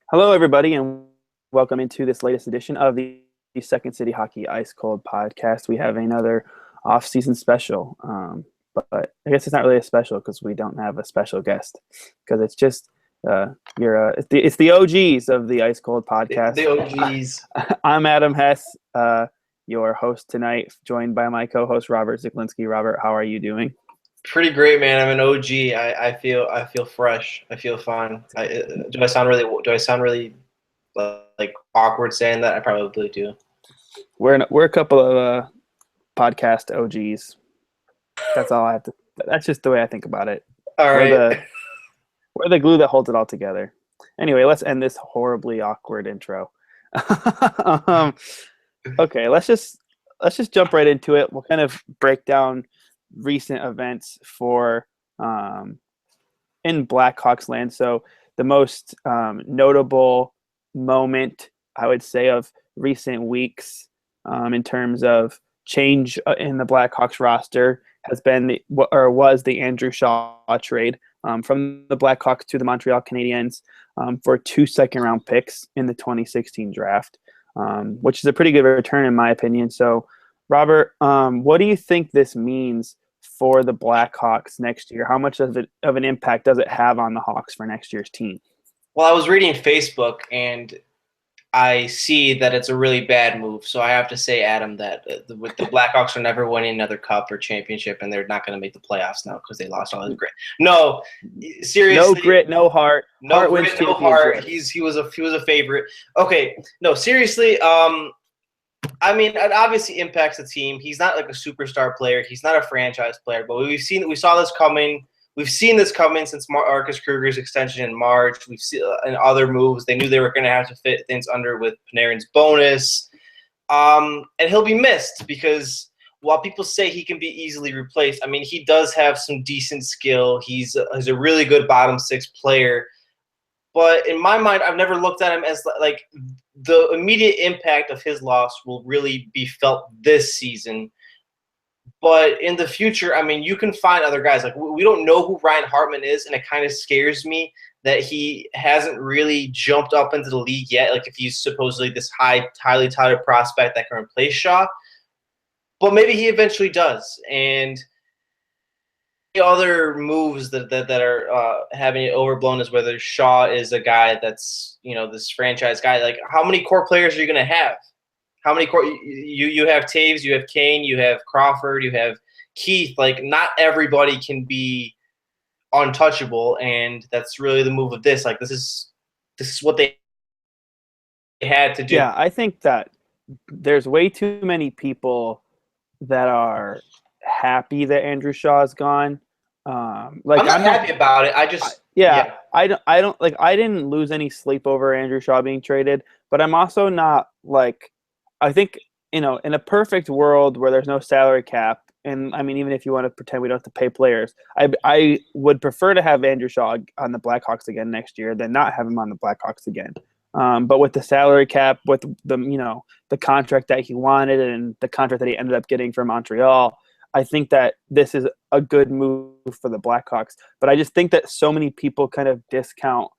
Hello, everybody, and welcome into this latest edition of the Second City Hockey Ice Cold podcast. We have another off-season special, but I guess it's not really a special because we don't have a special guest because it's just it's the OGs of the Ice Cold podcast. The OGs. I'm Adam Hess, your host tonight, joined by my co-host Robert Ziklinski. Robert, how are you doing? Pretty great, man. I'm an OG. I feel fresh. I feel fun. Do I sound really like awkward saying that? I probably do. We're a couple of podcast OGs. That's all I have to. That's just the way I think about it. All right. We're the glue that holds it all together. Anyway, let's end this horribly awkward intro. Okay, let's just jump right into it. We'll kind of break down recent events for in Blackhawks land. So the most notable moment, I would say, of recent weeks in terms of change in the Blackhawks roster has been was the Andrew Shaw trade from the Blackhawks to the Montreal Canadiens for 2 second-round picks in the 2016 draft, which is a pretty good return in my opinion. So, Robert, what do you think this means for the Blackhawks next year? How much of an impact does it have on the Hawks for next year's team? Well, I was reading Facebook and I see that it's a really bad move. So I have to say, Adam, that the Blackhawks are never winning another cup or championship, and they're not going to make the playoffs now because they lost all his grit. No, seriously, no grit, no heart. No heart grit, wins no heart. He was a favorite. Okay, no, seriously. I mean, it obviously impacts the team. He's not like a superstar player. He's not a franchise player. But we saw this coming. We've seen this coming since Marcus Kruger's extension in March. We've seen in other moves. They knew they were going to have to fit things under with Panarin's bonus. And he'll be missed because while people say he can be easily replaced, I mean, he does have some decent skill. He's a really good bottom six player. But in my mind, I've never looked at him as like the immediate impact of his loss will really be felt this season. But in the future, I mean, you can find other guys. Like, we don't know who Ryan Hartman is, and it kind of scares me that he hasn't really jumped up into the league yet. Like, if he's supposedly this highly touted prospect that can replace Shaw. But maybe he eventually does. And the other moves that are having it overblown is whether Shaw is a guy that's, this franchise guy. Like, how many core players are you going to have? How many core? You have Taves, you have Kane, you have Crawford, you have Keith. Like, not everybody can be untouchable, and that's really the move of this. Like, this is what they had to do. Yeah, I think that there's way too many people that are happy that Andrew Shaw is gone. I'm not happy about it. I don't like. I didn't lose any sleep over Andrew Shaw being traded, but I'm also not like. I think in a perfect world where there's no salary cap, and I mean, even if you want to pretend we don't have to pay players, I would prefer to have Andrew Shaw on the Blackhawks again next year than not have him on the Blackhawks again. But with the salary cap, with the contract that he wanted and the contract that he ended up getting from Montreal, I think that this is a good move for the Blackhawks. But I just think that so many people kind of discount,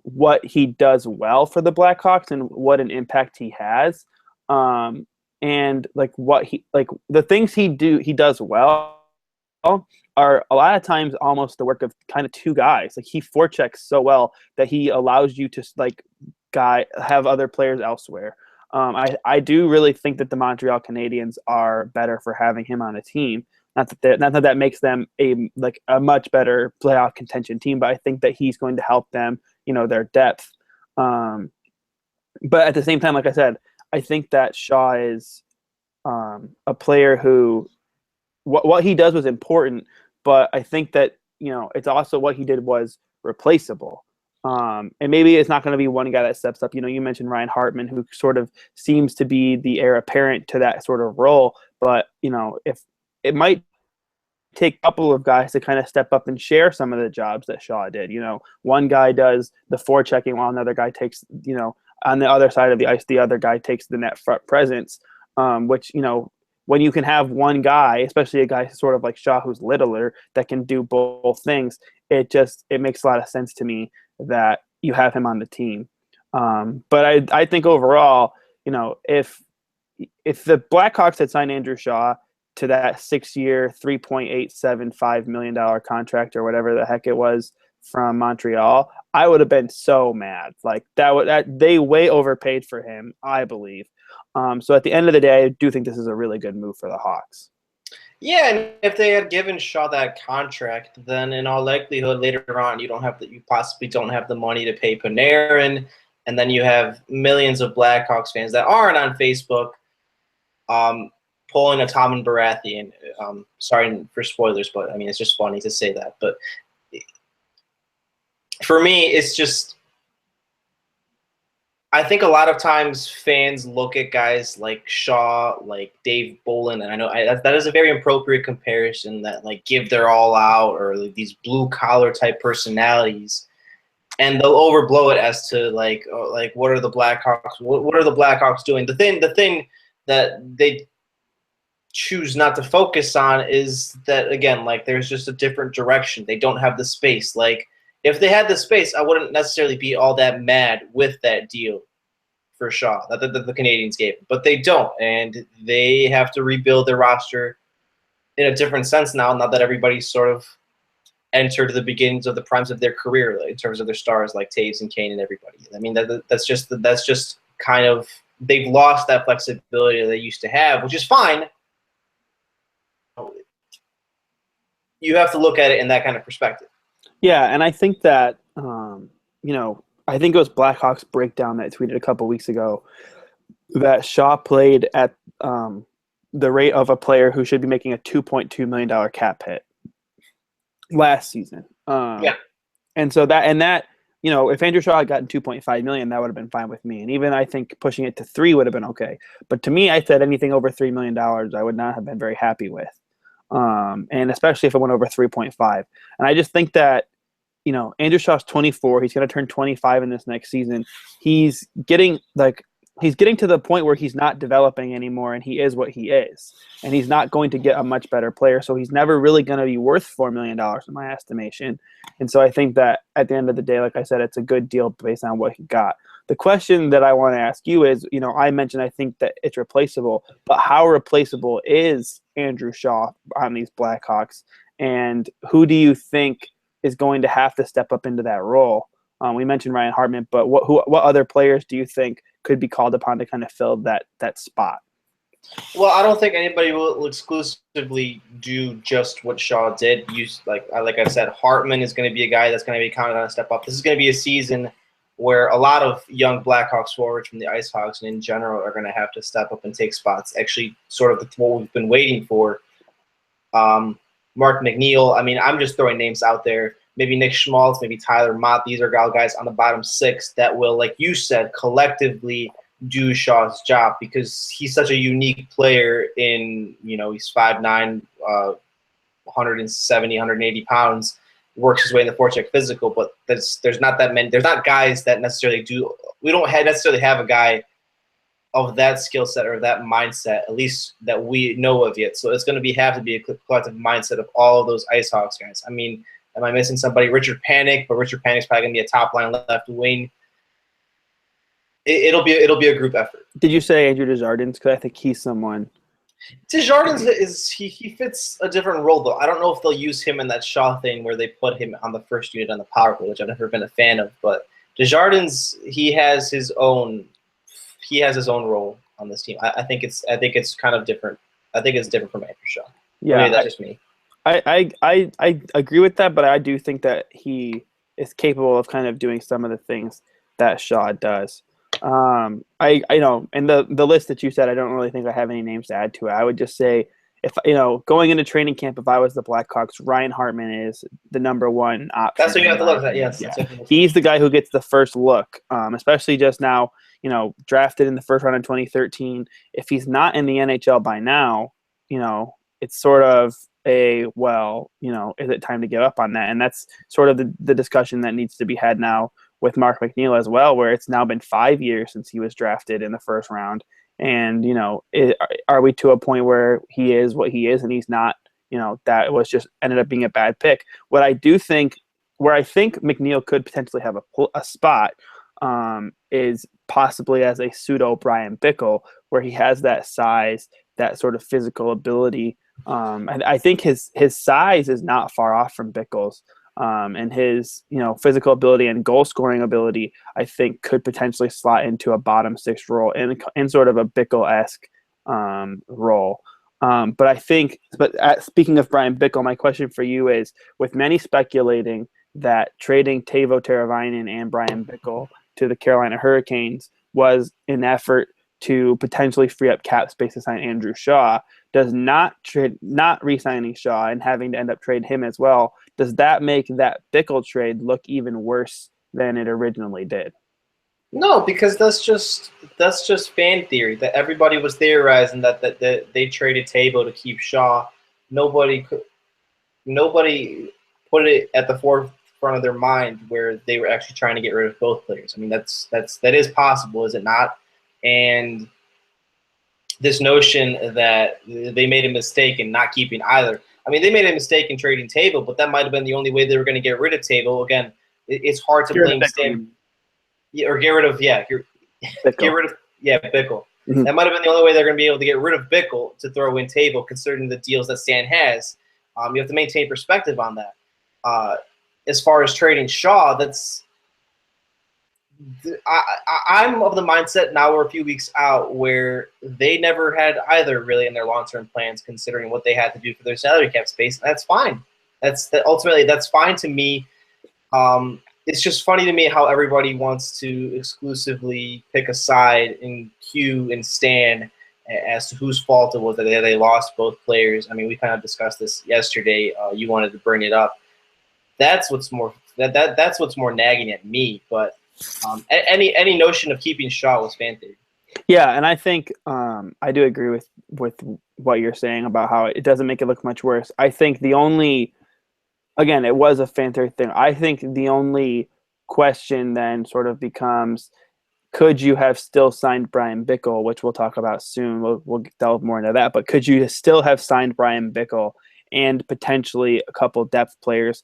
what he does well for the Blackhawks and what an impact he has. And like the things he does well are a lot of times almost the work of kind of two guys. Like, he forechecks so well that he allows you to have other players elsewhere. I do really think that the Montreal Canadiens are better for having him on a team. Not that makes them a much better playoff contention team, but I think that he's going to help them, their depth. But at the same time, like I said, I think that Shaw is a player who what he does was important, but I think that it's also what he did was replaceable. And maybe it's not going to be one guy that steps up. You mentioned Ryan Hartman, who sort of seems to be the heir apparent to that sort of role, but if it might take a couple of guys to kind of step up and share some of the jobs that Shaw did. One guy does the forechecking while another guy takes, on the other side of the ice, the other guy takes the net front presence, which, when you can have one guy, especially a guy sort of like Shaw who's littler, that can do both things, it makes a lot of sense to me that, you have him on the team. But I think overall, if the Blackhawks had signed Andrew Shaw to that 6-year, $3.875 million contract or whatever the heck it was from Montreal, I would have been so mad. Like that they way overpaid for him, I believe. So at the end of the day, I do think this is a really good move for the Hawks. Yeah, and if they had given Shaw that contract, then in all likelihood later on you possibly don't have the money to pay Panarin, and then you have millions of Blackhawks fans that aren't on Facebook pulling a Tom and Baratheon. Sorry for spoilers, but I mean it's just funny to say that. But for me, it's just I think a lot of times fans look at guys like Shaw, like Dave Bolin, and I know that is a very appropriate comparison. That like give their all out, or like these blue collar type personalities, and they'll overblow it as to like what are the Blackhawks? What are the Blackhawks doing? The thing that they choose not to focus on is that again, like there's just a different direction. They don't have the space. Like if they had the space, I wouldn't necessarily be all that mad with that deal for Shaw that the Canadians gave, but they don't, and they have to rebuild their roster in a different sense now that everybody's sort of entered the beginnings of the primes of their career in terms of their stars like Taves and Kane and everybody. I mean that's just kind of they've lost that flexibility that they used to have, which is fine. You have to look at it in that kind of perspective. Yeah, and I think that I think it was Blackhawks Breakdown that tweeted a couple weeks ago that Shaw played at the rate of a player who should be making a $2.2 million cap hit last season. Yeah. And so that if Andrew Shaw had gotten $2.5 million, that would have been fine with me. And even I think pushing it to $3 million would have been okay. But to me, I said anything over $3 million, I would not have been very happy with. And especially if it went over 3.5. And I just think that Andrew Shaw's 24. He's going to turn 25 in this next season. He's getting to the point where he's not developing anymore, and he is what he is. And he's not going to get a much better player, so he's never really going to be worth $4 million in my estimation. And so I think that at the end of the day, like I said, it's a good deal based on what he got. The question that I want to ask you is, I mentioned I think that it's replaceable, but how replaceable is Andrew Shaw on these Blackhawks? And who do you think is going to have to step up into that role? We mentioned Ryan Hartman, but what other players do you think could be called upon to kind of fill that spot? Well, I don't think anybody will exclusively do just what Shaw did. Like I said, Hartman is going to be a guy that's going to be counted on to step up. This is going to be a season where a lot of young Blackhawks forwards from the Ice Hawks and in general are going to have to step up and take spots. Actually, sort of what we've been waiting for. Mark McNeil. I mean, I'm just throwing names out there. Maybe Nick Schmaltz, maybe Tyler Mott. These are guys on the bottom six that will, like you said, collectively do Shaw's job because he's such a unique player in, he's 5'9", 170, 180 pounds, works his way in the forecheck physical, but there's not that many. There's not guys that necessarily do. We don't necessarily have a guy of that skill set or that mindset, at least that we know of yet. So it's going to have to be a collective mindset of all of those Ice Hawks guys. I mean, am I missing somebody? Richard Panik, but Richard Panik's probably going to be a top line left wing. It'll be a group effort. Did you say Andrew Desjardins? Because I think he's someone. Desjardins he fits a different role though. I don't know if they'll use him in that Shaw thing where they put him on the first unit on the power play, which I've never been a fan of. But Desjardins, he has his own role on this team. I think it's kind of different. I think it's different from Andrew Shaw. Yeah, maybe that's just me. I agree with that, but I do think that he is capable of kind of doing some of the things that Shaw does. I know, and the list that you said, I don't really think I have any names to add to it. I would just say, if going into training camp, if I was the Blackhawks, Ryan Hartman is the number one option. That's what you have to look at. Yes, yeah. He's the guy who gets the first look, especially just now. Drafted in the first round in 2013. If he's not in the NHL by now, it's sort of is it time to give up on that? And that's sort of the discussion that needs to be had now with Mark McNeil as well, where it's now been 5 years since he was drafted in the first round. And, are we to a point where he is what he is and he's not, that was just ended up being a bad pick. What I do think where I think McNeil could potentially have a spot is possibly as a pseudo Brian Bickle, where he has that size, that sort of physical ability. I think his size is not far off from Bickle's, and his physical ability and goal scoring ability, I think, could potentially slot into a bottom six role in sort of a Bickle-esque role. But I think, speaking of Brian Bickle, my question for you is, with many speculating that trading Teuvo Teravainen and Brian Bickle to the Carolina Hurricanes was an effort to potentially free up cap space to sign Andrew Shaw, does not re-signing Shaw and having to end up trading him as well, does that make that Bickle trade look even worse than it originally did? No, because that's just fan theory that everybody was theorizing that they traded Teuvo to keep Shaw. Nobody put it at the forefront of their mind where they were actually trying to get rid of both players. I mean, that is possible, is it not? And this notion that they made a mistake in not keeping either. I mean, they made a mistake in trading Teuvo, but that might have been the only way they were going to get rid of Teuvo. Again, it's hard to blame Stan. Or get rid of Bickle. Mm-hmm. That might have been the only way they're going to be able to get rid of Bickle to throw in Teuvo, considering the deals that Stan has. You have to maintain perspective on that. As far as trading Shaw, I'm of the mindset now we're a few weeks out where they never had either really in their long-term plans, considering what they had to do for their salary cap space. That's fine. Ultimately that's fine to me. It's just funny to me how everybody wants to exclusively pick a side in Q and Stan as to whose fault it was that they lost both players. I mean, we kind of discussed this yesterday. You wanted to bring it up. That's what's more that's what's more nagging at me. But any notion of keeping Shaw was fan theory. Yeah, and I think I do agree with what you're saying about how it doesn't make it look much worse. I think the only again, it was a fan theory thing. I think the only question then sort of becomes, could you have still signed Brian Bickle, which we'll talk about soon. We'll delve more into that. But could you still have signed Brian Bickle and potentially a couple depth players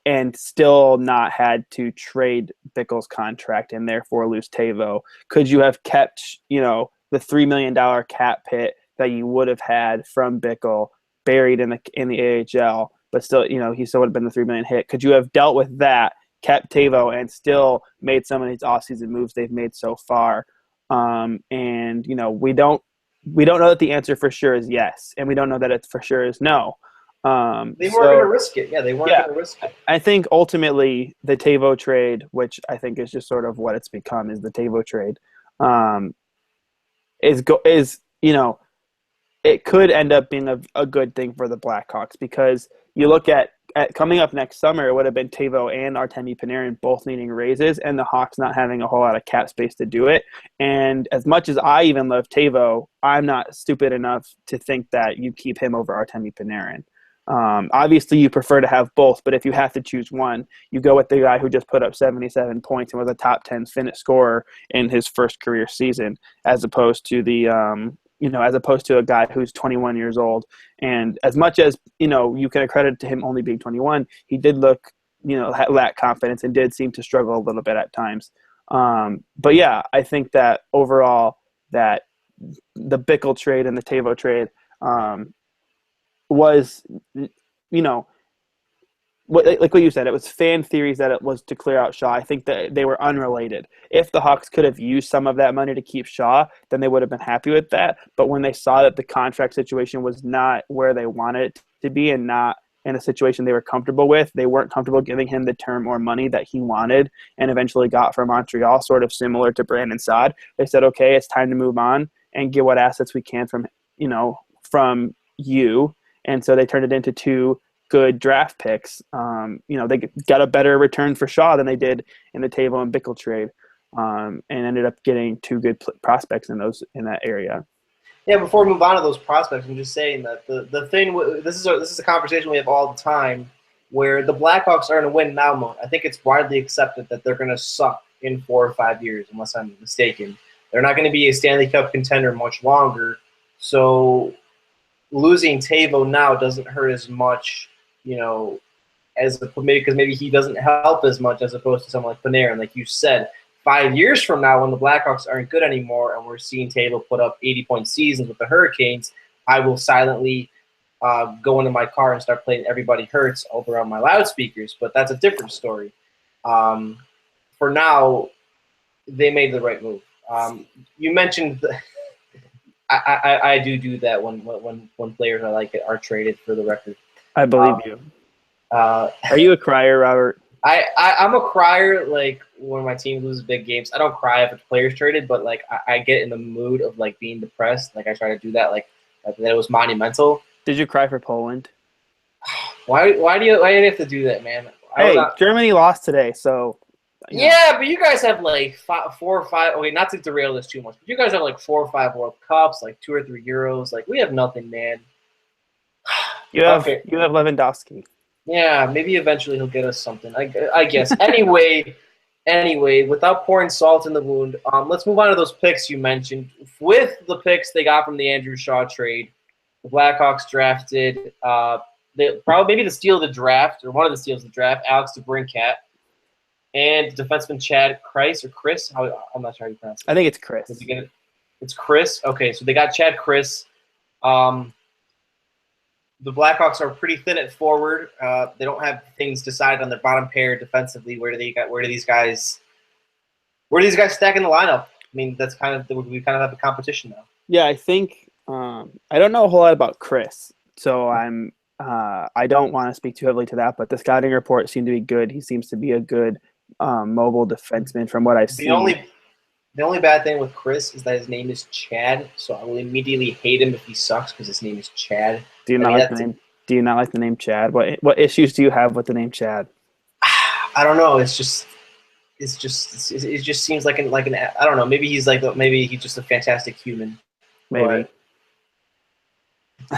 and still not had to trade Bickle's contract and therefore lose Teuvo? Could you have kept, the $3 million cap hit that you would have had from Bickle buried in the AHL? But still, he still would have been the $3 million hit. Could you have dealt with that, kept Teuvo, and still made some of these offseason moves they've made so far? And we don't know that the answer for sure is yes, and we don't know that it for sure is no. They weren't going to risk it. Yeah, they weren't going to risk it. I think ultimately the Teuvo trade, which I think is just sort of what it's become, is the Teuvo trade, it could end up being a good thing for the Blackhawks, because you look at coming up next summer, it would have been Teuvo and Artemi Panarin both needing raises, and the Hawks not having a whole lot of cap space to do it. And as much as I even love Teuvo, I'm not stupid enough to think that you keep him over Artemi Panarin. Obviously, you prefer to have both, but if you have to choose one, you go with the guy who just put up 77 points and was a top 10 Finnish scorer in his first career season, as opposed to a guy who's 21 years old. And as much as, you can accredit to him only being 21, he did look, lack confidence and did seem to struggle a little bit at times. But yeah, I think that overall that the Bickle trade and the Teuvo trade was, like what you said, it was fan theories that it was to clear out Shaw. I think that they were unrelated. If the Hawks could have used some of that money to keep Shaw, then they would have been happy with that. But when they saw that the contract situation was not where they wanted it to be and not in a situation they were comfortable with, they weren't comfortable giving him the term or money that he wanted and eventually got from Montreal, sort of similar to Brandon Saad. They said, okay, it's time to move on and get what assets we can from you. And so they turned it into two good draft picks. They got a better return for Shaw than they did in the Teuvo and Bickle trade, and ended up getting two good prospects in that area. Yeah, before we move on to those prospects, I'm just saying that the thing this is a conversation we have all the time, where the Blackhawks are in a win now mode. I think it's widely accepted that they're going to suck in 4 or 5 years, unless I'm mistaken. They're not going to be a Stanley Cup contender much longer. So losing Teuvo now doesn't hurt as much, because maybe he doesn't help as much as opposed to someone like Panarin. Like you said, 5 years from now, when the Blackhawks aren't good anymore and we're seeing Table put up 80-point seasons with the Hurricanes, I will silently go into my car and start playing Everybody Hurts over on my loudspeakers. But that's a different story. For now, they made the right move. You mentioned I do that when players I like it are traded, for the record. I believe you. Are you a crier, Robert? I'm a crier, like, when my team loses big games. I don't cry if a player's traded, but, like, I get in the mood of, like, being depressed. Like, I try to do that, like that it was monumental. Did you cry for Poland? Why do you have to do that, man? Hey, Germany lost today, so. Yeah, but you guys have, like, 4 or 5. Okay, not to derail this too much, but you guys have, like, 4 or 5 World Cups, like 2 or 3 Euros. Like, we have nothing, man. You have Lewandowski. Yeah, maybe eventually he'll get us something. I guess. Anyway, without pouring salt in the wound, let's move on to those picks you mentioned. With the picks they got from the Andrew Shaw trade, the Blackhawks drafted maybe the steal of the draft, or one of the steals of the draft, Alex DeBrincat, and defenseman Chad Chris. I'm not sure how you pronounce it. I think it's Chris. Did you get it? It's Chris? Okay, so they got Chad Chris. The Blackhawks are pretty thin at forward. They don't have things decided on their bottom pair defensively. Where do these guys stack in the lineup? I mean, we kind of have a competition now. Yeah, I think I don't know a whole lot about Chris, so I don't want to speak too heavily to that. But the scouting report seemed to be good. He seems to be a good mobile defenseman from what I've seen. The only bad thing with Chris is that his name is Chad, so I will immediately hate him if he sucks because his name is Chad. Do you not like the name? Do you not like the name Chad? What issues do you have with the name Chad? I don't know. It just seems like an I don't know. Maybe he's just a fantastic human. Maybe.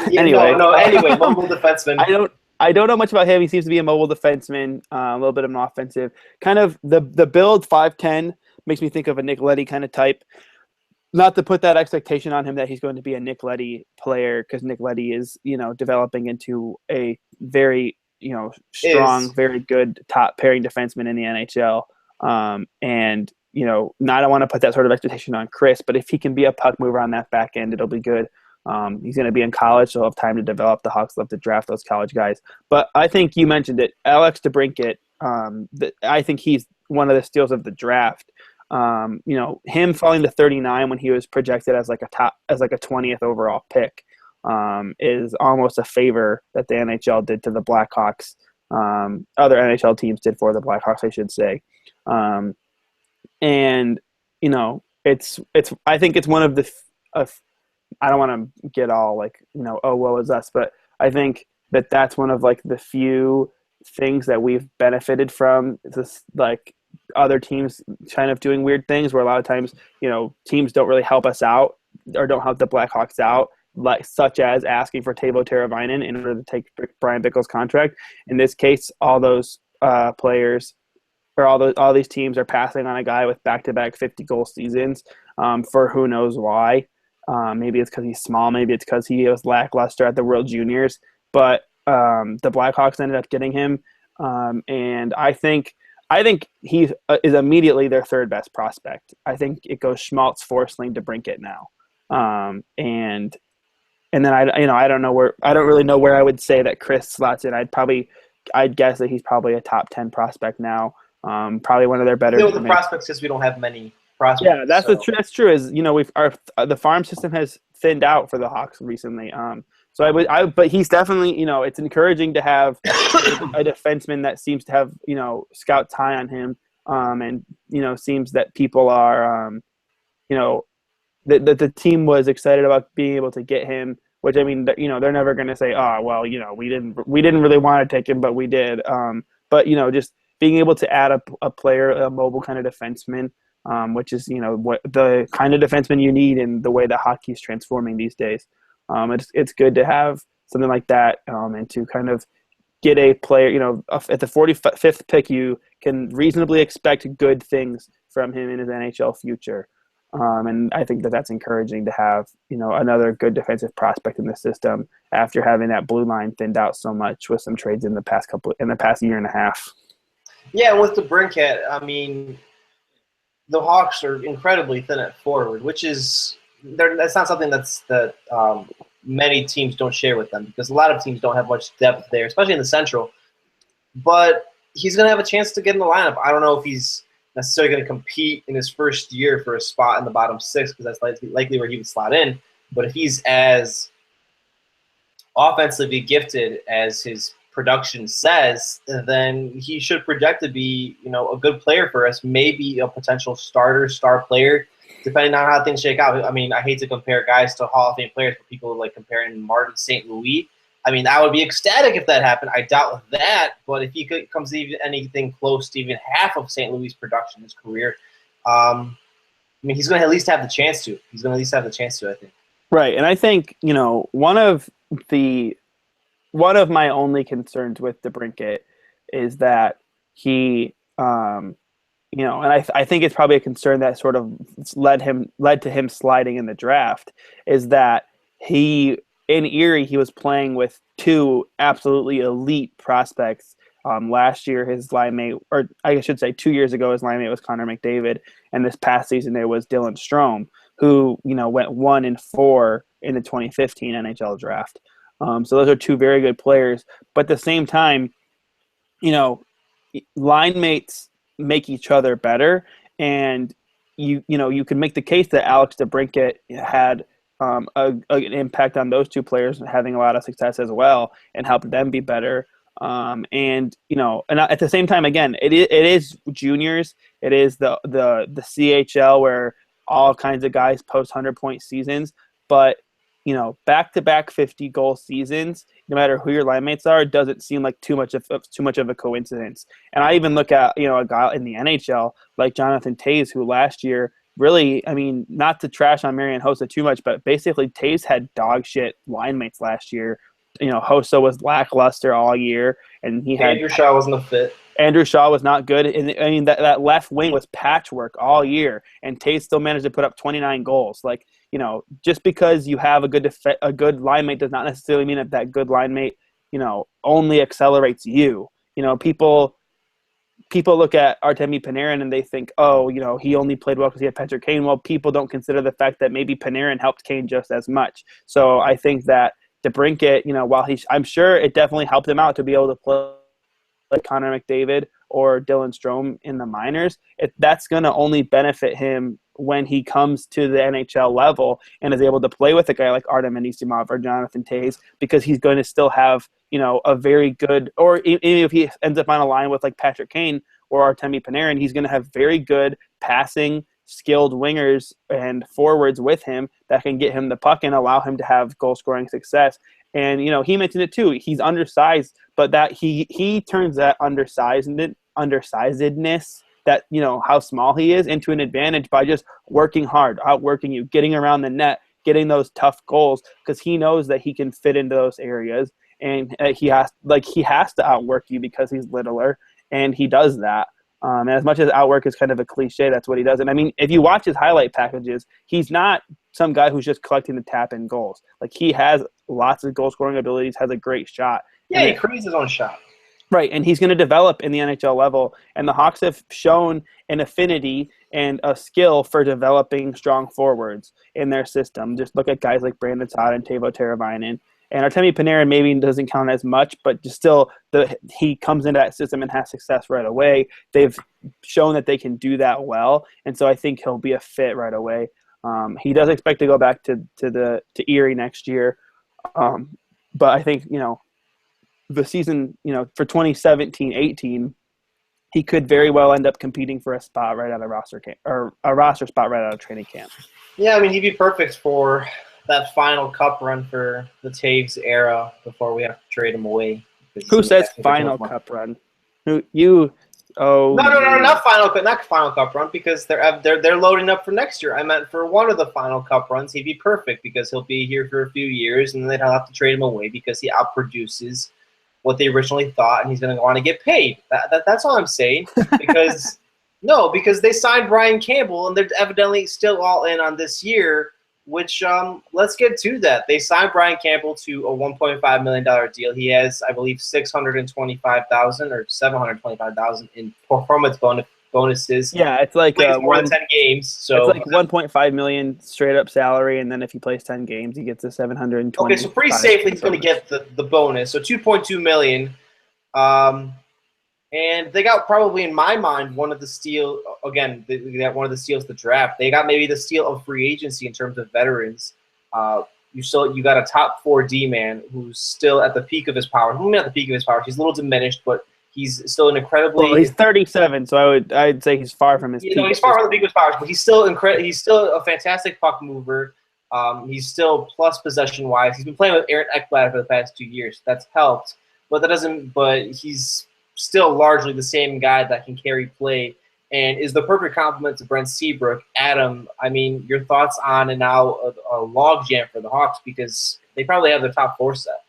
Yeah, anyway, mobile defenseman. I don't know much about him. He seems to be a mobile defenseman, a little bit of an offensive. Kind of the build 5'10" makes me think of a Nick Leddy kind of type. Not to put that expectation on him that he's going to be a Nick Leddy player, because Nick Leddy is, developing into a very, strong, very good top pairing defenseman in the NHL. And I don't want to put that sort of expectation on Chris, but if he can be a puck mover on that back end, it'll be good. He's going to be in college, so he'll have time to develop. The Hawks love to draft those college guys. But I think you mentioned it, Alex DeBrincat. I think he's one of the steals of the draft. Him falling to 39 when he was projected as like a 20th overall pick is almost a favor that the NHL did to the Blackhawks. Other NHL teams did for the Blackhawks, I should say. I think it's one of the. I don't want to get all oh, woe is us, but I think that's one of like the few things that we've benefited from. This other teams kind of doing weird things where a lot of times, teams don't really help us out or don't help the Blackhawks out, such as asking for Teuvo Teravainen in order to take Brian Bickle's contract. In this case, all those players or all these teams are passing on a guy with back-to-back 50-goal seasons for who knows why. Maybe it's because he's small. Maybe it's because he was lackluster at the World Juniors. But the Blackhawks ended up getting him, and I think he is immediately their third best prospect. I think it goes Schmaltz, Forsling, DeBrincat now, and then I don't really know where I would say that Chris slots in. I'd guess that he's probably a top 10 prospect now. Probably one of their better. The prospects, because we don't have many prospects. Yeah, that's true. Is the farm system has thinned out for the Hawks recently. But he's definitely, it's encouraging to have a defenseman that seems to have, scouts high on him, and seems that people are, that the team was excited about being able to get him. Which, I mean, they're never going to say, oh, well, we didn't really want to take him, but we did. But just being able to add a player, a mobile kind of defenseman, which is what the kind of defenseman you need in the way that hockey is transforming these days. It's good to have something like that, and to kind of get a player. At the 45th pick, you can reasonably expect good things from him in his NHL future. And I think that that's encouraging to have, another good defensive prospect in the system after having that blue line thinned out so much with some trades in the past year and a half. Yeah, with the Brinket, I mean, the Hawks are incredibly thin at forward, which is that's not something that many teams don't share with them, because a lot of teams don't have much depth there, especially in the Central. But he's going to have a chance to get in the lineup. I don't know if he's necessarily going to compete in his first year for a spot in the bottom six, because that's likely where he would slot in. But if he's as offensively gifted as his production says, then he should project to be, a good player for us, maybe a potential star player, depending on how things shake out. I mean, I hate to compare guys to Hall of Fame players, but people like comparing Martin St. Louis. I mean, I would be ecstatic if that happened. I doubt that, but if he comes even anything close to even half of St. Louis' production in his career, I mean, he's going to at least have the chance to. He's going to at least have the chance to, I think. Right, and I think, one of my only concerns with DeBrincat is that he, and I think it's probably a concern that sort of led to him sliding in the draft, is that in Erie, he was playing with two absolutely elite prospects. Last year, his line mate, or I should say 2 years ago, his line mate was Connor McDavid, and this past season there was Dylan Strome, who went 1-4 in the 2015 NHL draft. So those are two very good players, but at the same time, line mates make each other better, and you can make the case that Alex DeBrincat had an impact on those two players, having a lot of success as well, and helped them be better. And at the same time, again, it is juniors. It is the CHL where all kinds of guys post 100-point seasons, but back-to-back 50-goal seasons, no matter who your line mates are, doesn't seem like too much of a coincidence. And I even look at a guy in the NHL like Jonathan Toews, who last year really, I mean, not to trash on Marian Hossa too much, but basically Toews had dog shit line mates last year. Hossa was lackluster all year, and Andrew Shaw wasn't a fit. Andrew Shaw was not good. And I mean, that left wing was patchwork all year, and Toews still managed to put up 29 goals. Like, just because you have a good line mate does not necessarily mean that good line mate, only accelerates you. People look at Artemi Panarin and they think, oh, he only played well because he had Patrick Kane. Well, people don't consider the fact that maybe Panarin helped Kane just as much. So I think that DeBrincat, while I'm sure it definitely helped him out to be able to play like Connor McDavid or Dylan Strome in the minors, that's going to only benefit him when he comes to the NHL level and is able to play with a guy like Artem Anisimov or Jonathan Toews, because he's going to still have, a very good, or even if he ends up on a line with like Patrick Kane or Artemi Panarin, he's going to have very good passing, skilled wingers and forwards with him that can get him the puck and allow him to have goal-scoring success. And, he mentioned it too. He's undersized, but that he turns that undersizedness, that, how small he is, into an advantage by just working hard, outworking you, getting around the net, getting those tough goals, because he knows that he can fit into those areas, and he has to outwork you because he's littler, and he does that. And as much as outwork is kind of a cliche, that's what he does. And I mean, if you watch his highlight packages, he's not some guy who's just collecting the tap-in goals. Like, he has lots of goal-scoring abilities, has a great shot. Yeah, he creates his own shot. Right, and he's going to develop in the NHL level. And the Hawks have shown an affinity and a skill for developing strong forwards in their system. Just look at guys like Brandon Saad and Teuvo Teravainen. And Artemi Panarin maybe doesn't count as much, but just still, he comes into that system and has success right away. They've shown that they can do that well, and so I think he'll be a fit right away. He does expect to go back to Erie next year, but I think the season for 2017-18, he could very well end up competing for a spot right out of roster camp, or a roster spot right out of training camp. Yeah, I mean, he'd be perfect for that final cup run for the Taves era before we have to trade him away. Who says final cup run? No, not final cup run, because they're loading up for next year. I meant for one of the final cup runs, he'd be perfect because he'll be here for a few years, and then they'd have to trade him away because he outproduces what they originally thought, and he's going to want to get paid. That's all I'm saying, because No, because they signed Brian Campbell, and they're evidently still all in on this year. Which let's get to that. They signed Brian Campbell to a $1.5 million deal. He has, I believe, 625,000 or 725,000 in performance bonuses. Yeah, it's like Plays more than 10 games, it's so like 1.5 million straight up salary, and then if he plays 10 games, he gets a 720. okay, so pretty safely he's going to get the bonus. So 2.2 million. And they got probably, in my mind, one of the steal. Again, they got one of the steals the draft. They got maybe the steal of free agency in terms of veterans. You got a top 4 D man who's still at the peak of his power. Maybe not the peak of his power. He's a little diminished, but he's still an incredibly. Well, he's 37, so I'd say he's far from his peak. He's far from the peak of his powers, but he's still He's still a fantastic puck mover. He's still plus possession wise. He's been playing with Aaron Ekblad for the past 2 years. That's helped, but that doesn't. But he's still largely the same guy that can carry play and is the perfect complement to Brent Seabrook. Adam, I mean, your thoughts on and now a logjam for the Hawks because they probably have their top 4 set.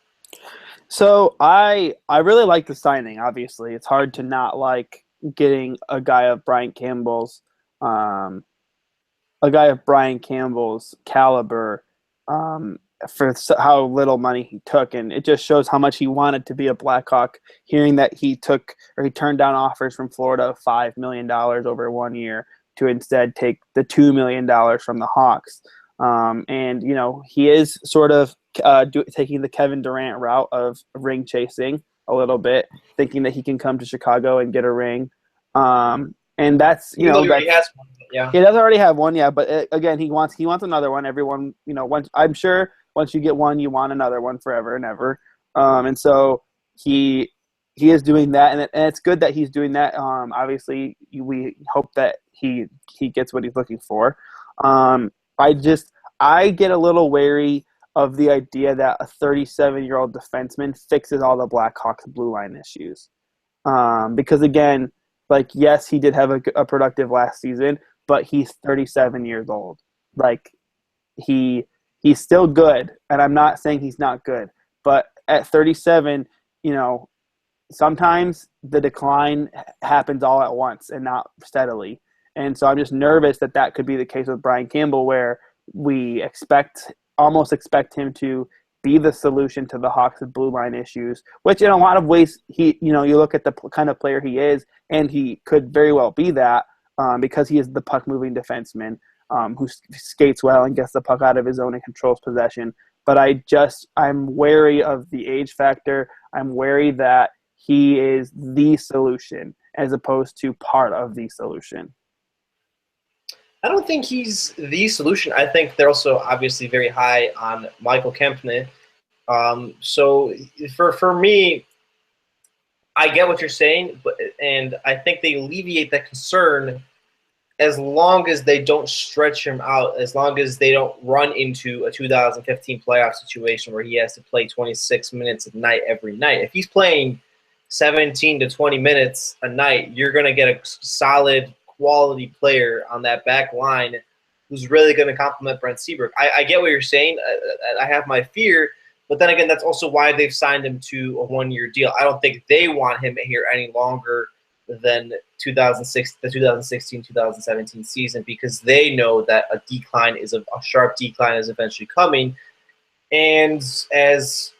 So I really like the signing. Obviously, it's hard to not like getting a guy of Brian Campbell's caliber for how little money he took, and it just shows how much he wanted to be a Blackhawk. Hearing that he turned down offers from Florida of $5 million over 1 year to instead take the $2 million from the Hawks, and he is sort of taking the Kevin Durant route of ring chasing a little bit, thinking that he can come to Chicago and get a ring, and that's He already has one. Yeah, he does already have one. Yeah, but again, he wants another one. Everyone, I'm sure once you get one, you want another one forever and ever. And so he is doing that, and it's good that he's doing that. Obviously, we hope that he gets what he's looking for. I get a little wary of the idea that a 37-year-old defenseman fixes all the Blackhawks blue line issues. Because again, like, yes, he did have a productive last season, but he's 37 years old. Like, he's still good, and I'm not saying he's not good. But at 37, sometimes the decline happens all at once and not steadily. And so I'm just nervous that could be the case with Brian Campbell, where we almost expect him to be the solution to the Hawks' blue line issues, which in a lot of ways, you look at the kind of player he is, and he could very well be that because he is the puck-moving defenseman who skates well and gets the puck out of his zone and controls possession. But I'm wary of the age factor. I'm wary that he is the solution as opposed to part of the solution. I don't think he's the solution. I think they're also obviously very high on Michael Kempny. So for me, I get what you're saying, and I think they alleviate that concern as long as they don't stretch him out, as long as they don't run into a 2015 playoff situation where he has to play 26 minutes a night every night. If he's playing 17 to 20 minutes a night, you're going to get a solid quality player on that back line who's really going to complement Brent Seabrook. I get what you're saying. I have my fear, but then again, that's also why they've signed him to a 1-year deal. I don't think they want him here any longer than the 2016-2017 season because they know that a sharp decline is eventually coming. And as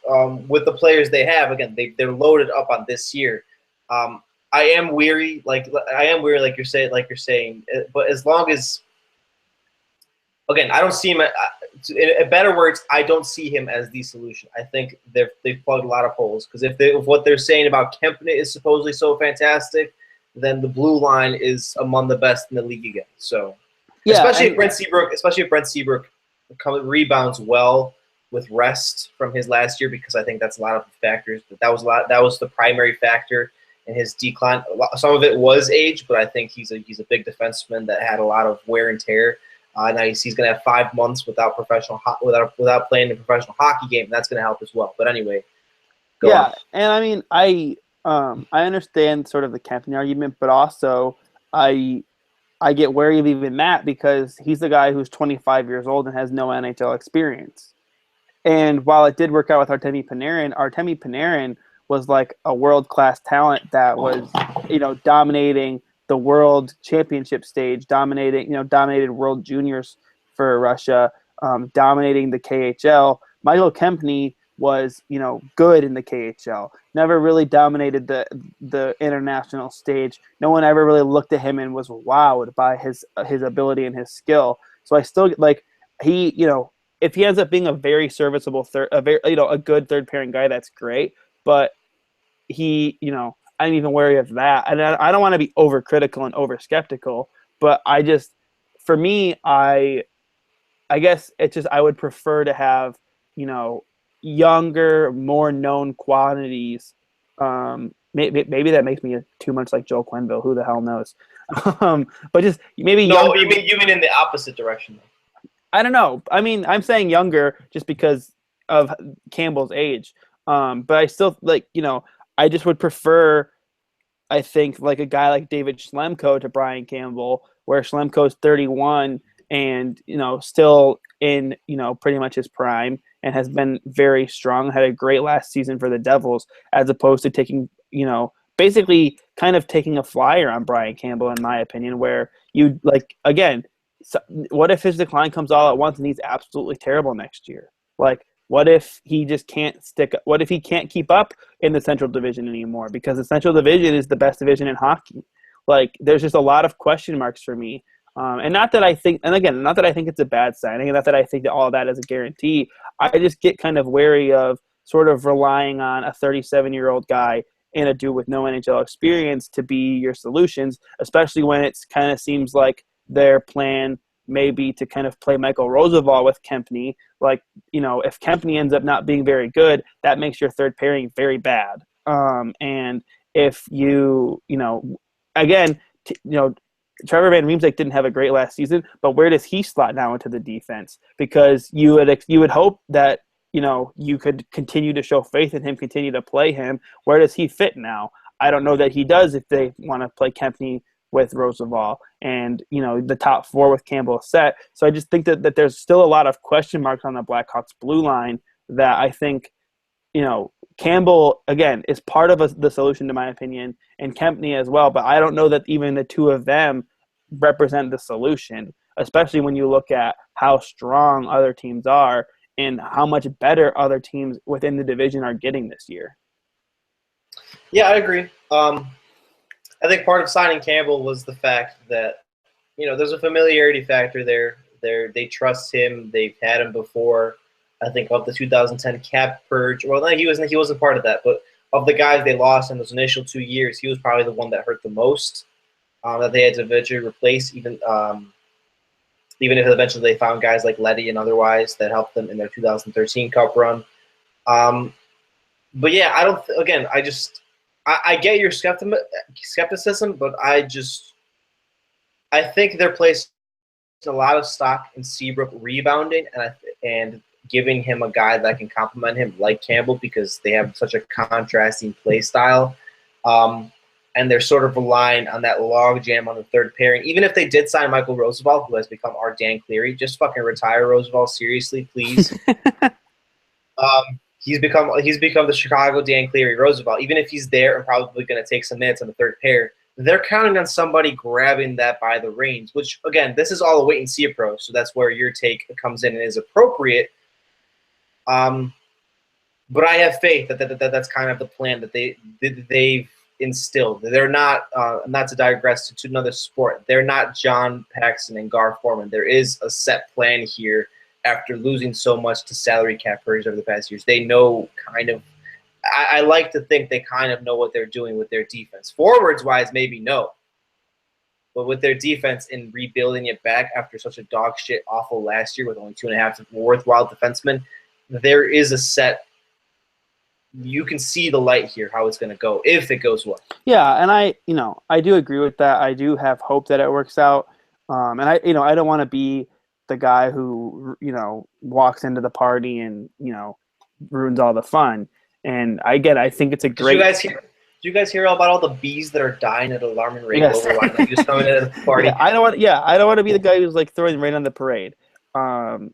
with the players they have, again, they're loaded up on this year. I am weary, like you're saying. But as long as, again, I don't see him. In better words, I don't see him as the solution. I think they've plugged a lot of holes because if what they're saying about Kempny is supposedly so fantastic, then the blue line is among the best in the league again. So, yeah, especially if Brent Seabrook rebounds well with rest from his last year, because I think that's a lot of factors. That was the primary factor in his decline. Some of it was age, but I think he's a big defenseman that had a lot of wear and tear. Now he's going to have 5 months without playing a professional hockey game, and that's going to help as well. But anyway, go on. And I mean, I understand sort of the Kempny argument, but also I get wary of even that because he's the guy who's 25 years old and has no NHL experience. And while it did work out with Artemi Panarin was like a world-class talent that was, dominating the world championship stage, dominated World Juniors for Russia, dominating the KHL. Michael Kempny was, good in the KHL. Never really dominated the international stage. No one ever really looked at him and was wowed by his ability and his skill. So I still like he, if he ends up being a very serviceable a good third pairing guy, that's great. But he, I'm even wary of that, and I don't want to be overcritical and over skeptical. But for me, I guess it's just I would prefer to have, younger, more known quantities. Maybe that makes me too much like Joel Quenneville. Who the hell knows? But just maybe No, younger. you mean in the opposite direction. I don't know. I mean, I'm saying younger just because of Campbell's age. But I still I just would prefer, I think, like a guy like David Schlemko to Brian Campbell, where Schlemko's 31 and, still in, pretty much his prime and has been very strong, had a great last season for the Devils, as opposed to taking, basically kind of taking a flyer on Brian Campbell, in my opinion, where you again, so what if his decline comes all at once and he's absolutely terrible next year? Like, what if he just can't what if he can't keep up in the Central Division anymore? Because the Central Division is the best division in hockey. Like, there's just a lot of question marks for me. And not that I think it's a bad signing, and not that I think that all of that is a guarantee. I just get kind of wary of sort of relying on a 37-year-old guy and a dude with no NHL experience to be your solutions, especially when it kind of seems like their plan may be to kind of play Michael Roosevelt with Kempny. Like, if Kempny ends up not being very good, that makes your third pairing very bad. And if again, Trevor Van Riemsdyk didn't have a great last season, but where does he slot now into the defense? Because you would hope that you could continue to show faith in him, continue to play him. Where does he fit now? I don't know that he does if they want to play Kempny with Roosevelt and, the top four with Campbell set. So I just think that there's still a lot of question marks on the Blackhawks blue line that I think, Campbell, again, is part of the solution, to my opinion, and Kempny as well. But I don't know that even the two of them represent the solution, especially when you look at how strong other teams are and how much better other teams within the division are getting this year. Yeah, I agree. I think part of signing Campbell was the fact that, there's a familiarity factor there. They trust him. They've had him before. I think of the 2010 cap purge. Well, no, he wasn't part of that, but of the guys they lost in those initial 2 years, he was probably the one that hurt the most. That they had to eventually replace, even if eventually they found guys like Letty and otherwise that helped them in their 2013 Cup run. But yeah, I get your skepticism, but I think they're placing a lot of stock in Seabrook rebounding and giving him a guy that can complement him like Campbell, because they have such a contrasting play style. And they're sort of relying on that log jam on the third pairing. Even if they did sign Michael Roosevelt, who has become our Dan Cleary, just fucking retire Roosevelt, seriously, please. He's become the Chicago Dan Cleary Roosevelt. Even if he's there and probably going to take some minutes on the third pair, they're counting on somebody grabbing that by the reins, which, again, this is all a wait and see approach, so that's where your take comes in and is appropriate. But I have faith that that's kind of the plan that they've instilled. They're not, not to digress to another sport, they're not John Paxson and Gar Forman. There is a set plan here after losing so much to salary cap purge over the past years. They know kind of, I like to think they kind of know what they're doing with their defense. Forwards-wise, maybe no. But with their defense and rebuilding it back after such a dog shit awful last year with only 2.5 worthwhile defensemen, there is a set. You can see the light here, how it's going to go, if it goes well. Yeah, and I do agree with that. I do have hope that it works out. And I don't want to be the guy who, walks into the party and, ruins all the fun. And I think it's a great. Did you guys hear about all the bees that are dying at an alarming rate over just coming into the party? I don't want to be the guy who's like throwing rain on the parade. But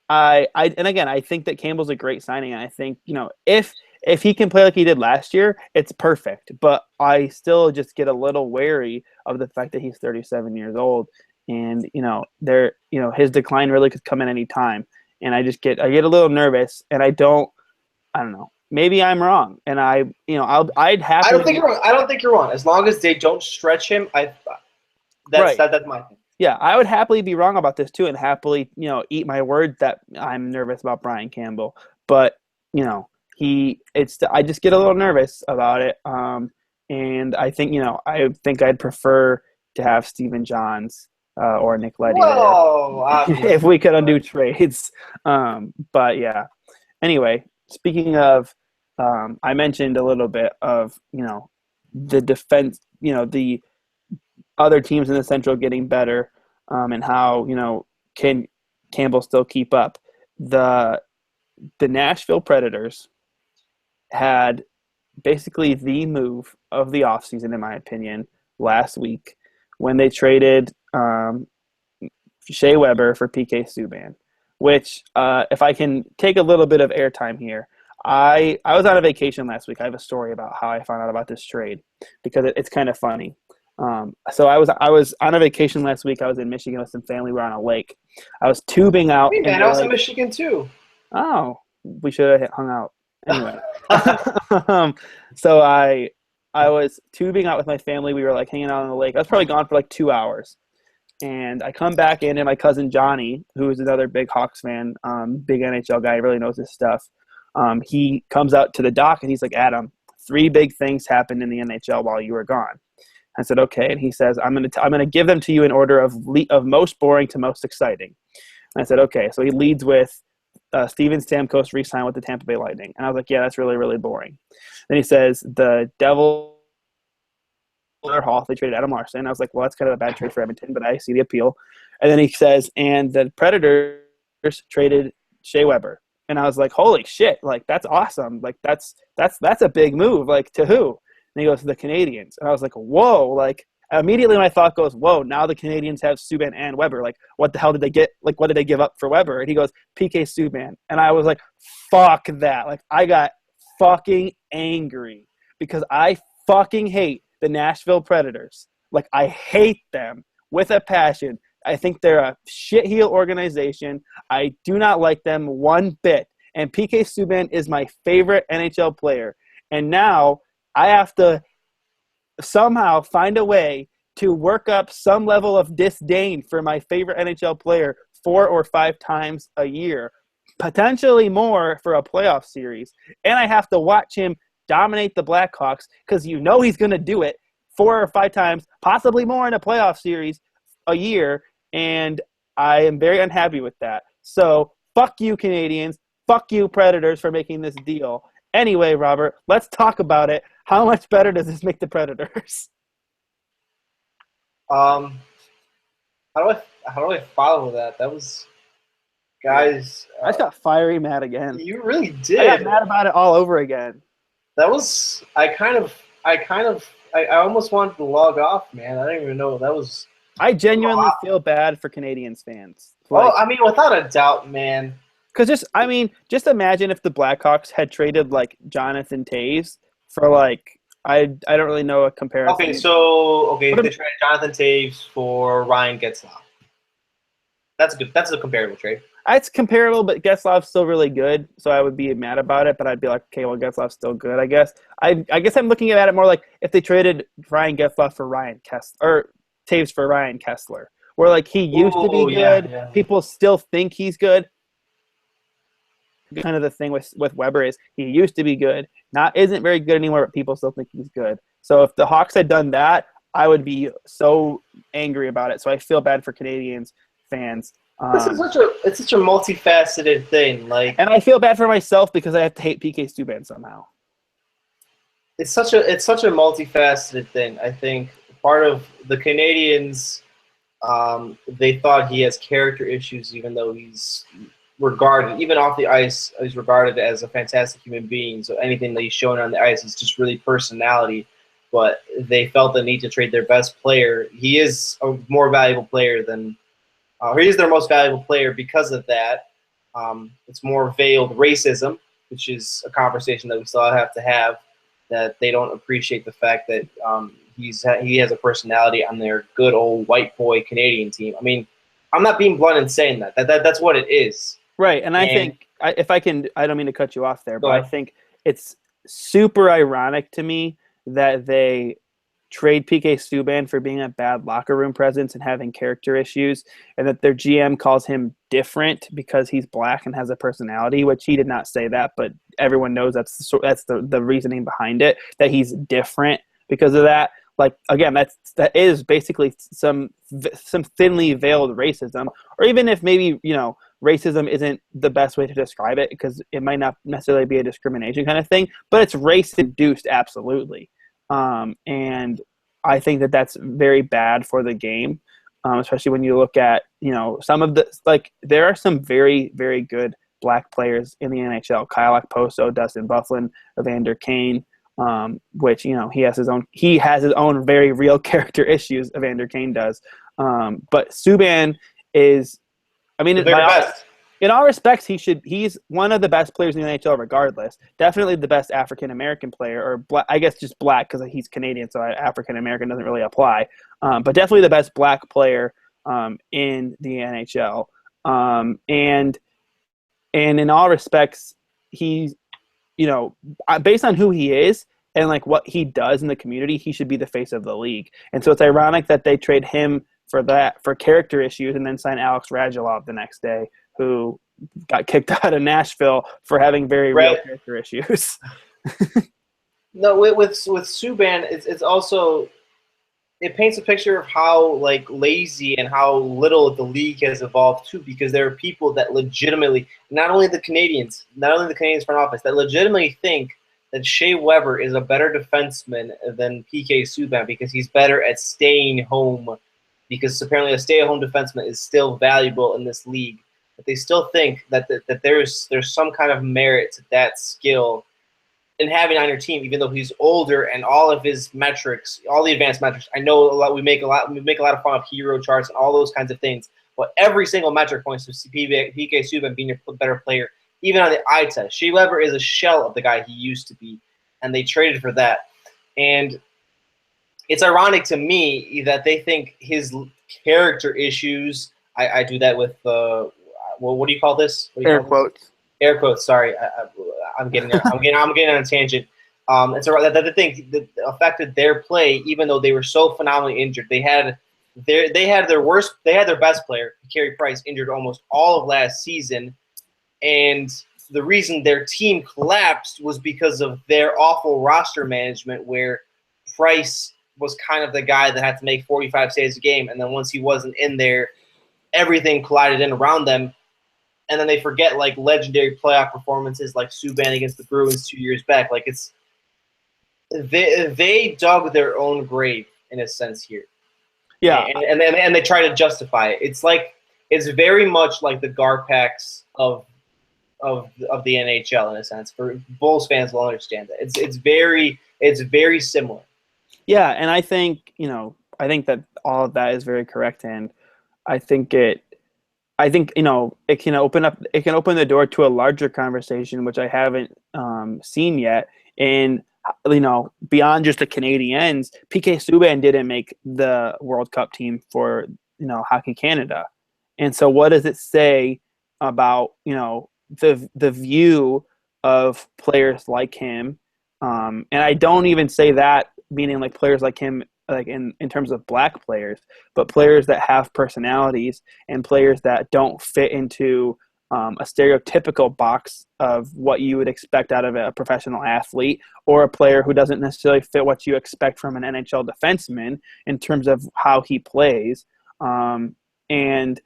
I think that Campbell's a great signing, and I think if if he can play like he did last year, it's perfect. But I still just get a little wary of the fact that he's 37 years old, and his decline really could come at any time. And I get a little nervous, and I don't know. Maybe I'm wrong, and I'd I don't happily think you're wrong. I don't think you're wrong. As long as they don't stretch him, right. that's my thing. Yeah, I would happily be wrong about this too, and happily, eat my word that I'm nervous about Brian Campbell. But I just get a little nervous about it. And I think I'd prefer to have Stephen Johns or Nick Leddy Whoa, there if we could undo trades. But yeah. Anyway, speaking of, I mentioned a little bit of the defense, the other teams in the Central getting better, and how can Campbell still keep up. The Nashville Predators had basically the move of the offseason, in my opinion, last week when they traded Shea Weber for PK Subban, which, if I can take a little bit of airtime here, I was on a vacation last week. I have a story about how I found out about this trade because it's kind of funny. So I was on a vacation last week. I was in Michigan with some family. We were on a lake. I was tubing out. Hey man, I was in Michigan too. Oh, we should have hung out. Anyway, so I was tubing out with my family. We were like hanging out on the lake. I was probably gone for like 2 hours, and I come back in, and my cousin Johnny, who is another big Hawks fan, big NHL guy, really knows his stuff. He comes out to the dock, and he's like, "Adam, 3 big things happened in the NHL while you were gone." I said, "Okay," and he says, "I'm gonna give them to you in order of most boring to most exciting." And I said, "Okay." So he leads with Steven Stamkos re-signed with the Tampa Bay Lightning, and I was like, "Yeah, that's really, really boring." Then he says the Devils Hall, they traded Adam Larson. I was like, "Well, that's kind of a bad trade for Edmonton, but I see the appeal." And then he says, and the Predators traded Shea Weber, and I was like, "Holy shit! Like that's awesome! Like that's a big move. Like to who?" And he goes to the Canadians. And I was like, whoa, like immediately my thought goes, whoa, now the Canadians have Subban and Weber. Like, what the hell did they get? Like, what did they give up for Weber? And he goes, PK Subban. And I was like, fuck that. Like, I got fucking angry because I fucking hate the Nashville Predators. Like, I hate them with a passion. I think they're a shitheel organization. I do not like them one bit. And PK Subban is my favorite NHL player. And now I have to somehow find a way to work up some level of disdain for my favorite NHL player 4 or 5 times a year, potentially more for a playoff series. And I have to watch him dominate the Blackhawks because he's going to do it 4 or 5 times, possibly more in a playoff series a year. And I am very unhappy with that. So fuck you, Canadians. Fuck you, Predators, for making this deal. Anyway, Robert, let's talk about it. How much better does this make the Predators? How do I follow that? That was, guys. I just got fiery mad again. You really did. I got mad about it all over again. That was. I almost wanted to log off, man. I didn't even know that was. I genuinely feel bad for Canadians fans. Well, I mean, without a doubt, man. Because just imagine if the Blackhawks had traded like Jonathan Toews for like I don't really know a comparison. Okay, so if they traded Jonathan Toews for Ryan Getzlaf, that's good. That's a comparable trade. It's comparable, but Getzlaf's still really good, so I would be mad about it. But I'd be like, okay, well, Getzlaf's still good, I guess. I guess I'm looking at it more like if they traded Ryan Getzlaf for Ryan Kessler or Toews for Ryan Kessler, where like he used to be good, yeah. People still think he's good. Kind of the thing with Weber is he used to be good, isn't very good anymore, but people still think he's good. So if the Hawks had done that, I would be so angry about it. So I feel bad for Canadians fans. It's such a multifaceted thing, and I feel bad for myself because I have to hate PK Subban somehow. It's such a multifaceted thing. I think part of the Canadians, they thought he has character issues, even though he's regarded, even off the ice, is regarded as a fantastic human being. So anything that he's shown on the ice is just really personality. But they felt the need to trade their best player. He is a more valuable player than, he is their most valuable player because of that. It's more veiled racism. which is a conversation that we still have to have. That they don't appreciate the fact that he has a personality on their good old white boy Canadian team. I mean, I'm not being blunt in saying that's what it is. Right, and I And think if I can, I don't mean to cut you off there, but go I ahead. think it's super ironic to me that they trade PK Subban for being a bad locker room presence and having character issues, and that their GM calls him different because he's black and has a personality, which he did not say that, but everyone knows that's the reasoning behind it, that he's different because of that. Like, again, that is basically some thinly veiled racism, or even if maybe, racism isn't the best way to describe it because it might not necessarily be a discrimination kind of thing, but it's race induced, absolutely. And I think that that's very bad for the game, especially when you look at, some of there are some very, very good black players in the NHL. Kyle Okposo, Dustin Byfuglien, Evander Kane, which, he has his own very real character issues. Evander Kane does. But Subban is, I mean, The very best. in all respects, he's one of the best players in the NHL regardless. Definitely the best African-American player, or black, I guess just black because he's Canadian, so African-American doesn't really apply. But definitely the best black player in the NHL. And in all respects, he's, based on who he is and like what he does in the community, he should be the face of the league. And so it's ironic that they trade him for character issues and then sign Alex Radulov the next day, who got kicked out of Nashville for having very real character issues. No, with Subban, it's also, it paints a picture of how like lazy and how little the league has evolved too, because there are people that legitimately, not only the Canadians front office, that legitimately think that Shea Weber is a better defenseman than PK Subban because he's better at staying home, because apparently a stay-at-home defenseman is still valuable in this league. But they still think that there's some kind of merit to that skill in having on your team, even though he's older and all of his metrics, all the advanced metrics. I know we make a lot of fun of hero charts and all those kinds of things, but every single metric points to PK Subban being a better player, even on the eye test. Shea Weber is a shell of the guy he used to be, and they traded for that. And it's ironic to me that they think his character issues. I do that with what do you call this? Air quotes. Air quotes. Sorry, I'm getting on a tangent. It's that the thing that affected their play, even though they were so phenomenally injured. They had their best player, Carey Price, injured almost all of last season, and the reason their team collapsed was because of their awful roster management, where Price was kind of the guy that had to make 45 saves a game, and then once he wasn't in there, everything collided in around them. And then they forget like legendary playoff performances like Subban against the Bruins 2 years back. Like they dug their own grave in a sense here. Yeah, and they try to justify it. It's very much like the Garpax of the NHL in a sense. For Bulls fans will understand that. It's very similar. Yeah, and I think that all of that is very correct, and I think it can open the door to a larger conversation, which I haven't seen yet. And beyond just the Canadiens, PK Subban didn't make the World Cup team for Hockey Canada, and so what does it say about the view of players like him? And I don't even say that meaning like players like him, like in terms of black players, but players that have personalities and players that don't fit into a stereotypical box of what you would expect out of a professional athlete, or a player who doesn't necessarily fit what you expect from an NHL defenseman in terms of how he plays. And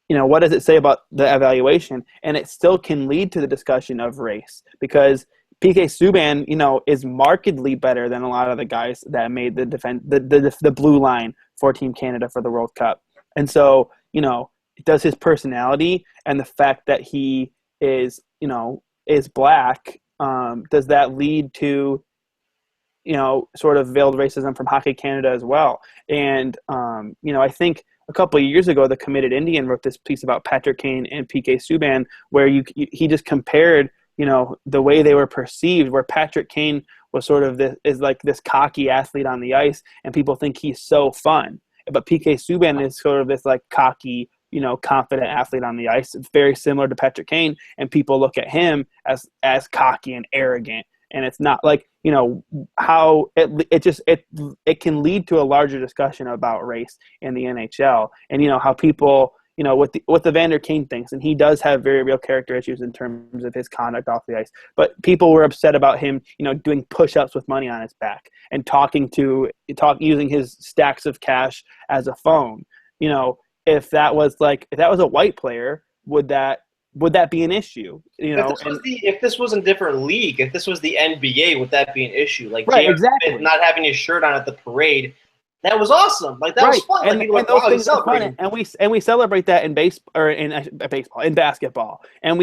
what does it say about the evaluation? And it still can lead to the discussion of race, because PK Subban, is markedly better than a lot of the guys that made the blue line for Team Canada for the World Cup. And so, does his personality and the fact that he is black, does that lead to, sort of veiled racism from Hockey Canada as well? And, I think a couple of years ago, the Committed Indian wrote this piece about Patrick Kane and PK Subban, where he just compared the way they were perceived, where Patrick Kane was sort of this cocky athlete on the ice, and people think he's so fun. But PK Subban is sort of this like cocky, confident athlete on the ice. It's very similar to Patrick Kane, and people look at him as cocky and arrogant. And it's not like, how it can lead to a larger discussion about race in the NHL, and how people, with the Vander Kane things, and he does have very real character issues in terms of his conduct off the ice. But people were upset about him, doing push-ups with money on his back and using his stacks of cash as a phone. If that was a white player, would that be an issue? If this was a different league, if this was the NBA, would that be an issue? Like, right, exactly. Not having his shirt on at the parade. That was awesome. Like, that was fun. And those things are fun. And we celebrate that in baseball, in basketball. And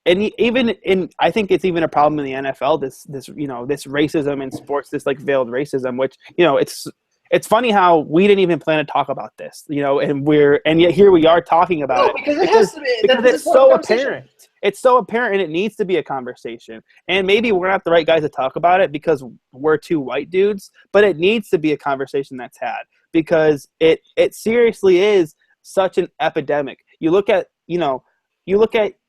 I think it's even a problem in the NFL, this racism in sports, this like veiled racism, which, it's funny how we didn't even plan to talk about this, and yet here we are talking about it because it's so apparent. It's so apparent, and it needs to be a conversation. And maybe we're not the right guys to talk about it because we're two white dudes, but it needs to be a conversation that's had because it seriously is such an epidemic. You look at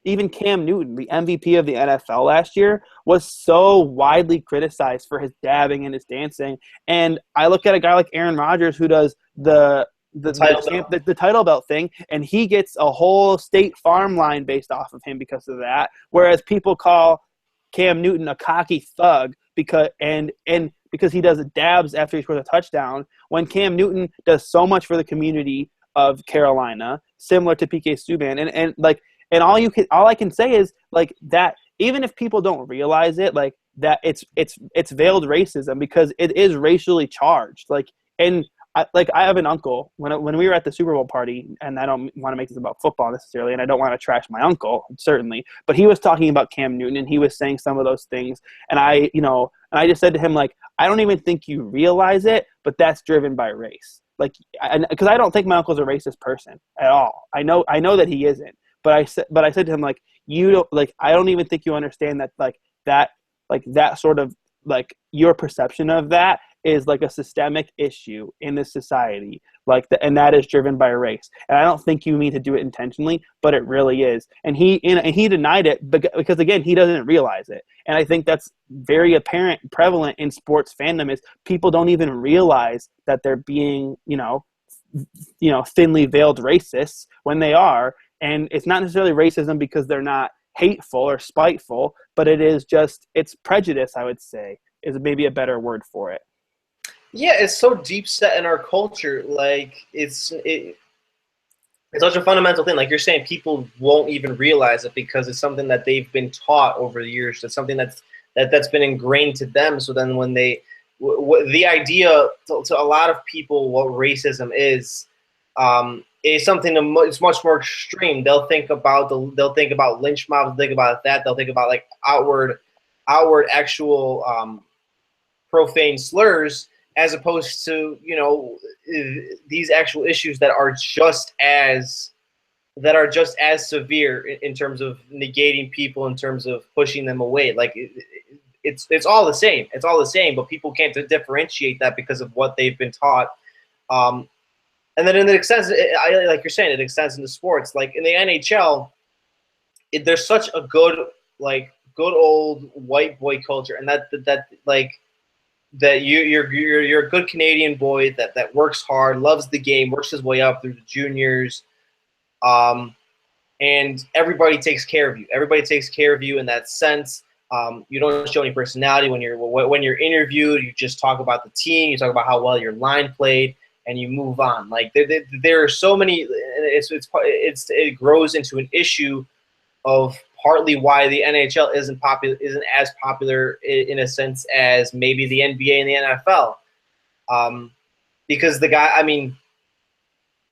even Cam Newton, the MVP of the NFL last year, was so widely criticized for his dabbing and his dancing. And I look at a guy like Aaron Rodgers who does the title belt thing, and he gets a whole State Farm line based off of him because of that. Whereas people call Cam Newton a cocky thug because he does dabs after he scores a touchdown, when Cam Newton does so much for the community of Carolina, similar to PK Subban, and all I can say is like that. Even if people don't realize it, like that, it's veiled racism because it is racially charged. Like, and I have an uncle when we were at the Super Bowl party, and I don't want to make this about football necessarily, and I don't want to trash my uncle certainly, but he was talking about Cam Newton, and he was saying some of those things, and I just said to him, like, I don't even think you realize it, but that's driven by race. Like, because I don't think my uncle's a racist person at all. I know that he isn't. But I said to him, like, you don't, like, I don't even think you understand that sort of, like, your perception of that is like a systemic issue in this society, and that is driven by race. And I don't think you mean to do it intentionally, but it really is. And he denied it because again, he doesn't realize it. And I think that's very apparent, prevalent in sports fandom is people don't even realize that they're being, thinly veiled racists when they are. And it's not necessarily racism because they're not hateful or spiteful, but it's prejudice, I would say, is maybe a better word for it. Yeah, it's so deep set in our culture. Like, it's such a fundamental thing. Like you're saying, people won't even realize it because it's something that they've been taught over the years. It's something that's been ingrained to them. So then when the idea to a lot of people what racism is something it's much more extreme. They'll think about lynch mobs, they'll think about that, they'll think about like outward actual profane slurs, as opposed to these actual issues that are just as severe in terms of negating people, in terms of pushing them away. Like it's all the same. It's all the same, but people can't differentiate that because of what they've been taught. And then it extends, like you're saying, it extends into sports. Like in the NHL, there's such a good old white boy culture, and that you're a good Canadian boy that works hard, loves the game, works his way up through the juniors, and everybody takes care of you. Everybody takes care of you in that sense. You don't show any personality when you're interviewed. You just talk about the team. You talk about how well your line played, and you move on. Like there are so many. It grows into an issue of partly why the NHL isn't as popular in a sense as maybe the NBA and the NFL, because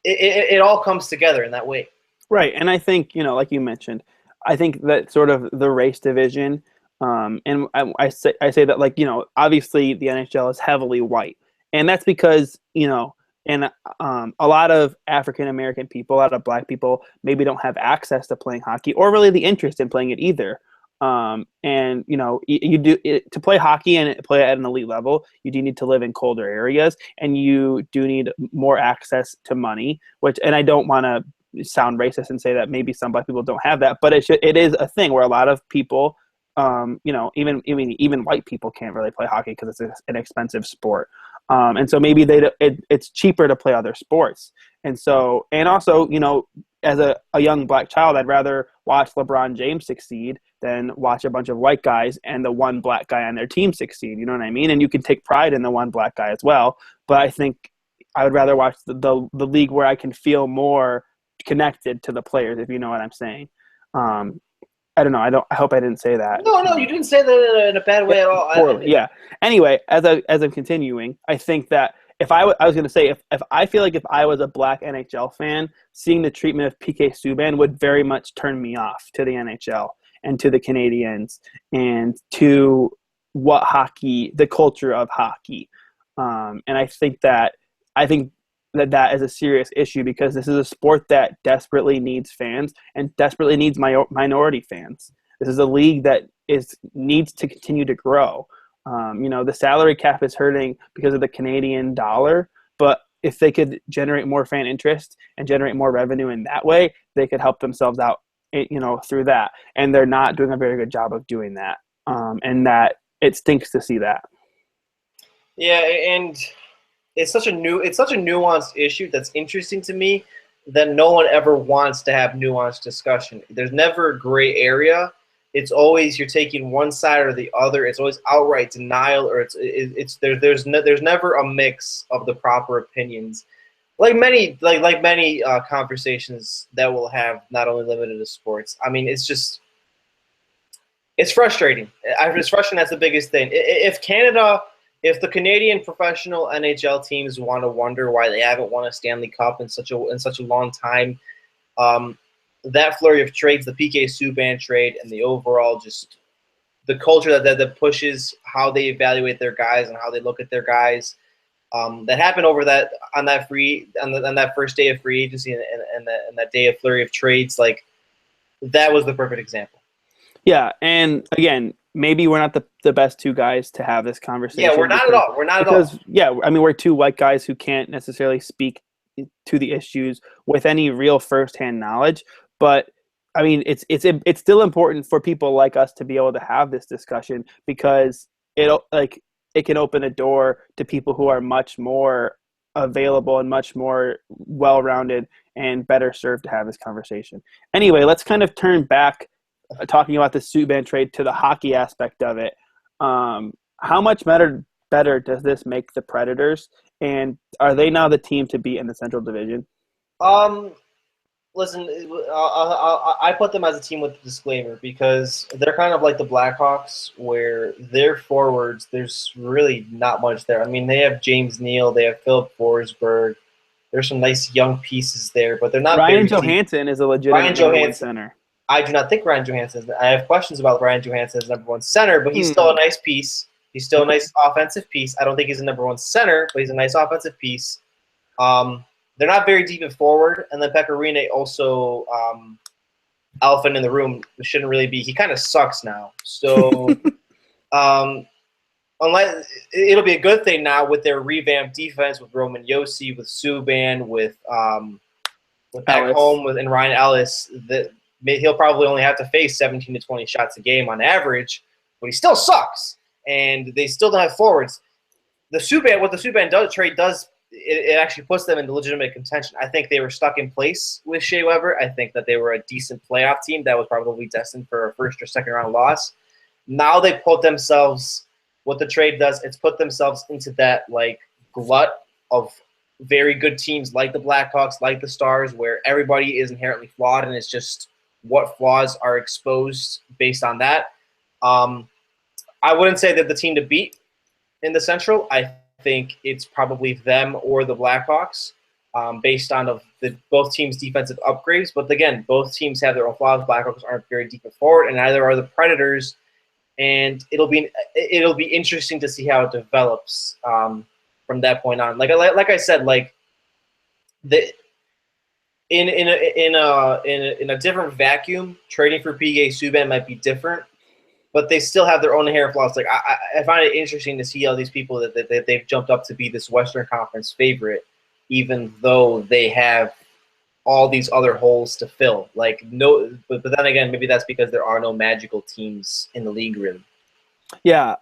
it all comes together in that way. Right, and I think like you mentioned, I think that sort of the race division, and I say that obviously the NHL is heavily white, and that's because and a lot of African American people, a lot of Black people, maybe don't have access to playing hockey or really the interest in playing it either. And you know, you do to play hockey and play at an elite level. You do need to live in colder areas, and you do need more access to money. Which, and I don't want to sound racist and say that maybe some Black people don't have that, but it is a thing where a lot of people, you know, even white people can't really play hockey because it's an expensive sport. And so maybe it's cheaper to play other sports. And so, and also, you know, as a young Black child, I'd rather watch LeBron James succeed than watch a bunch of white guys and the one Black guy on their team succeed. You know what I mean? And you can take pride in the one Black guy as well. But I think I would rather watch the league where I can feel more connected to the players, if you know what I'm saying. I don't know. I hope I didn't say that. No, you didn't say that in a bad way at all. Poorly, yeah. Anyway, as I'm continuing, I think that I was going to say, if I feel like if I was a Black NHL fan, seeing the treatment of PK Subban would very much turn me off to the NHL and to the Canadiens and to the culture of hockey. And I think that is a serious issue because this is a sport that desperately needs fans and desperately needs minority fans. This is a league that needs to continue to grow. You know, the salary cap is hurting because of the Canadian dollar, but if they could generate more fan interest and generate more revenue in that way, they could help themselves out, you know, through that. And they're not doing a very good job of doing that. And that it stinks to see that. Yeah, and it's such a nuanced issue that's interesting to me that no one ever wants to have nuanced discussion. There's never a gray area. It's always you're taking one side or the other. It's always outright denial, or there's never a mix of the proper opinions. Like many conversations that we'll have, not only limited to sports. I mean, it's frustrating. It's frustrating. That's the biggest thing. If the Canadian professional NHL teams want to wonder why they haven't won a Stanley Cup in such a long time, that flurry of trades, the PK Subban trade, and the overall just the culture that pushes how they evaluate their guys and how they look at their guys, that happened on that first day of free agency and that day of flurry of trades, like that was the perfect example. Yeah, and again, maybe we're not the best two guys to have this conversation. Yeah, we're not at all. Yeah, I mean, we're two white guys who can't necessarily speak to the issues with any real firsthand knowledge. But I mean, it's still important for people like us to be able to have this discussion because it can open a door to people who are much more available and much more well-rounded and better served to have this conversation. Anyway, let's kind of turn back talking about the Subban trade to the hockey aspect of it. How much better does this make the Predators, and are they now the team to beat in the Central Division? Listen, I put them as a team with a disclaimer because they're kind of like the Blackhawks, where their forwards, there's really not much there. I mean, they have James Neal, they have Philip Forsberg. There's some nice young pieces there, but they're not. Ryan Johansson is a legitimate number one center. I do not think Ryan Johansson. I have questions about Ryan Johansson as number one center, but he's still a nice piece. He's still a nice offensive piece. I don't think he's a number one center, but he's a nice offensive piece. They're not very deep in forward, and then Pecorine also, elephant in the room, shouldn't really be. He kind of sucks now. So, unless it'll be a good thing now with their revamped defense with Roman Josi, with Subban, with back home and Ryan Ellis. That he'll probably only have to face 17 to 20 shots a game on average, but he still sucks, and they still don't have forwards. What the Subban trade does. It actually puts them into legitimate contention. I think they were stuck in place with Shea Weber. I think that they were a decent playoff team that was probably destined for a first or second round loss. Now they put themselves, what the trade does, it's put themselves into that like glut of very good teams like the Blackhawks, like the Stars, where everybody is inherently flawed and it's just what flaws are exposed based on that. I wouldn't say that the team to beat in the Central. I think it's probably them or the Blackhawks, based on both teams' defensive upgrades. But again, both teams have their own flaws. Blackhawks aren't very deep forward, and neither are the Predators. And it'll be interesting to see how it develops from that point on. Like I said, like the in a different vacuum, trading for PK Subban might be different, but they still have their own inherent flaws. Like I find it interesting to see all these people that they've jumped up to be this Western Conference favorite, even though they have all these other holes to fill. Like no, but then again, maybe that's because there are no magical teams in the league rim. Yeah,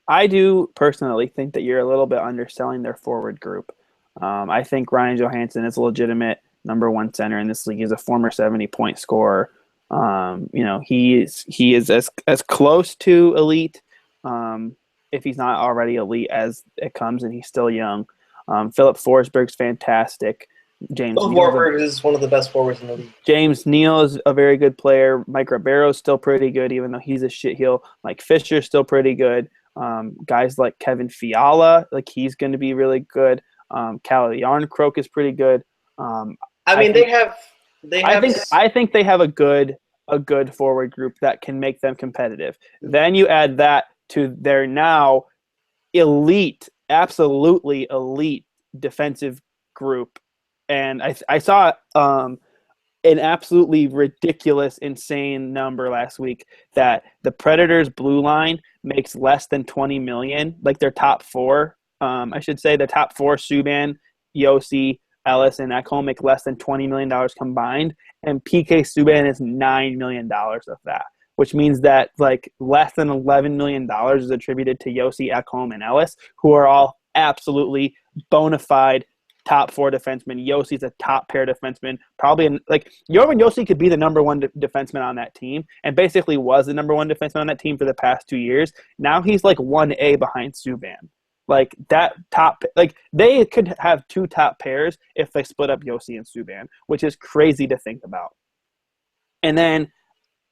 I do personally think that you're a little bit underselling their forward group. I think Ryan Johansson is a legitimate number one center in this league. He's a former 70-point scorer. He is as close to elite, if he's not already elite, as it comes, and he's still young. Philip Forsberg's fantastic. James Phil Neal's a, Warburg is one of the best forwards in the league. James Neal is a very good player. Mike Ribeiro's still pretty good, even though he's a shitheel. Mike Fisher's still pretty good. Guys like Kevin Fiala, like he's going to be really good. Calle Yarncroke is pretty good. I mean, think, I think they have a good forward group that can make them competitive. Then you add that to their now elite, absolutely elite defensive group, and I saw an absolutely ridiculous, insane number last week that the Predators' blue line makes less than $20 million. Like their top four, I should say, the top four: Subban, Yossi, Ellis, and Ekholm make less than $20 million combined, and PK Subban is $9 million of that, which means that like less than $11 million is attributed to Yossi, Ekholm, and Ellis, who are all absolutely bona fide top four defenseman. Yossi's a top pair defenseman. Probably like Jovan Yossi could be the number one defenseman on that team, and basically was the number one defenseman on that team for the past 2 years. Now he's like 1A behind Subban. Like that top, like they could have two top pairs if they split up Yossi and Subban, which is crazy to think about. And then,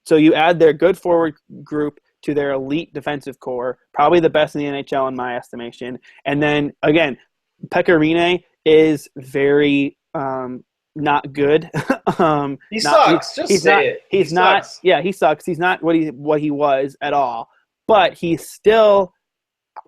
so you add their good forward group to their elite defensive core, probably the best in the NHL in my estimation. And then again, Pecorine is very not good. He sucks. Just say it. He's not. Sucks. Yeah, he sucks. He's not what he was at all. But he's still,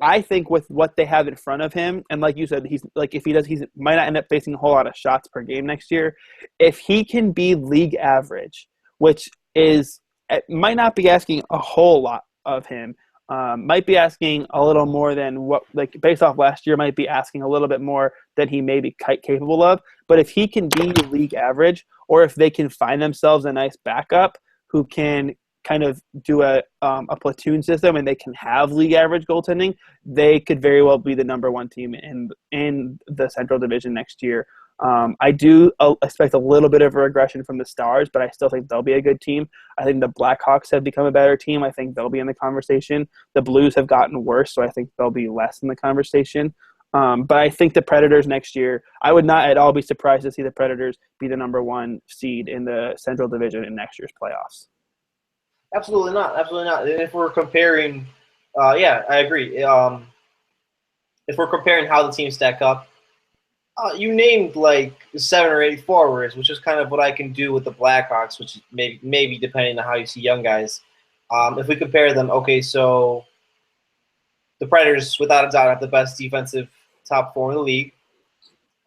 I think, with what they have in front of him, and like you said, he's like if he does, he might not end up facing a whole lot of shots per game next year. If he can be league average, which is it might not be asking a whole lot of him. Might be asking a little more than what, like based off last year, might be asking a little bit more than he may be capable of. But if he can be league average, or if they can find themselves a nice backup who can kind of do a platoon system and they can have league average goaltending, they could very well be the number one team in the Central Division next year. I do expect a little bit of a regression from the Stars, but I still think they'll be a good team. I think the Blackhawks have become a better team. I think they'll be in the conversation. The Blues have gotten worse, so I think they'll be less in the conversation. But I think the Predators next year, I would not at all be surprised to see the Predators be the number one seed in the Central Division in next year's playoffs. Absolutely not. Absolutely not. And if we're comparing, yeah, I agree. If we're comparing how the teams stack up, you named like 7 or 8 forwards, which is kind of what I can do with the Blackhawks, which is maybe depending on how you see young guys. If we compare them, okay, so the Predators, without a doubt, have the best defensive top 4 in the league.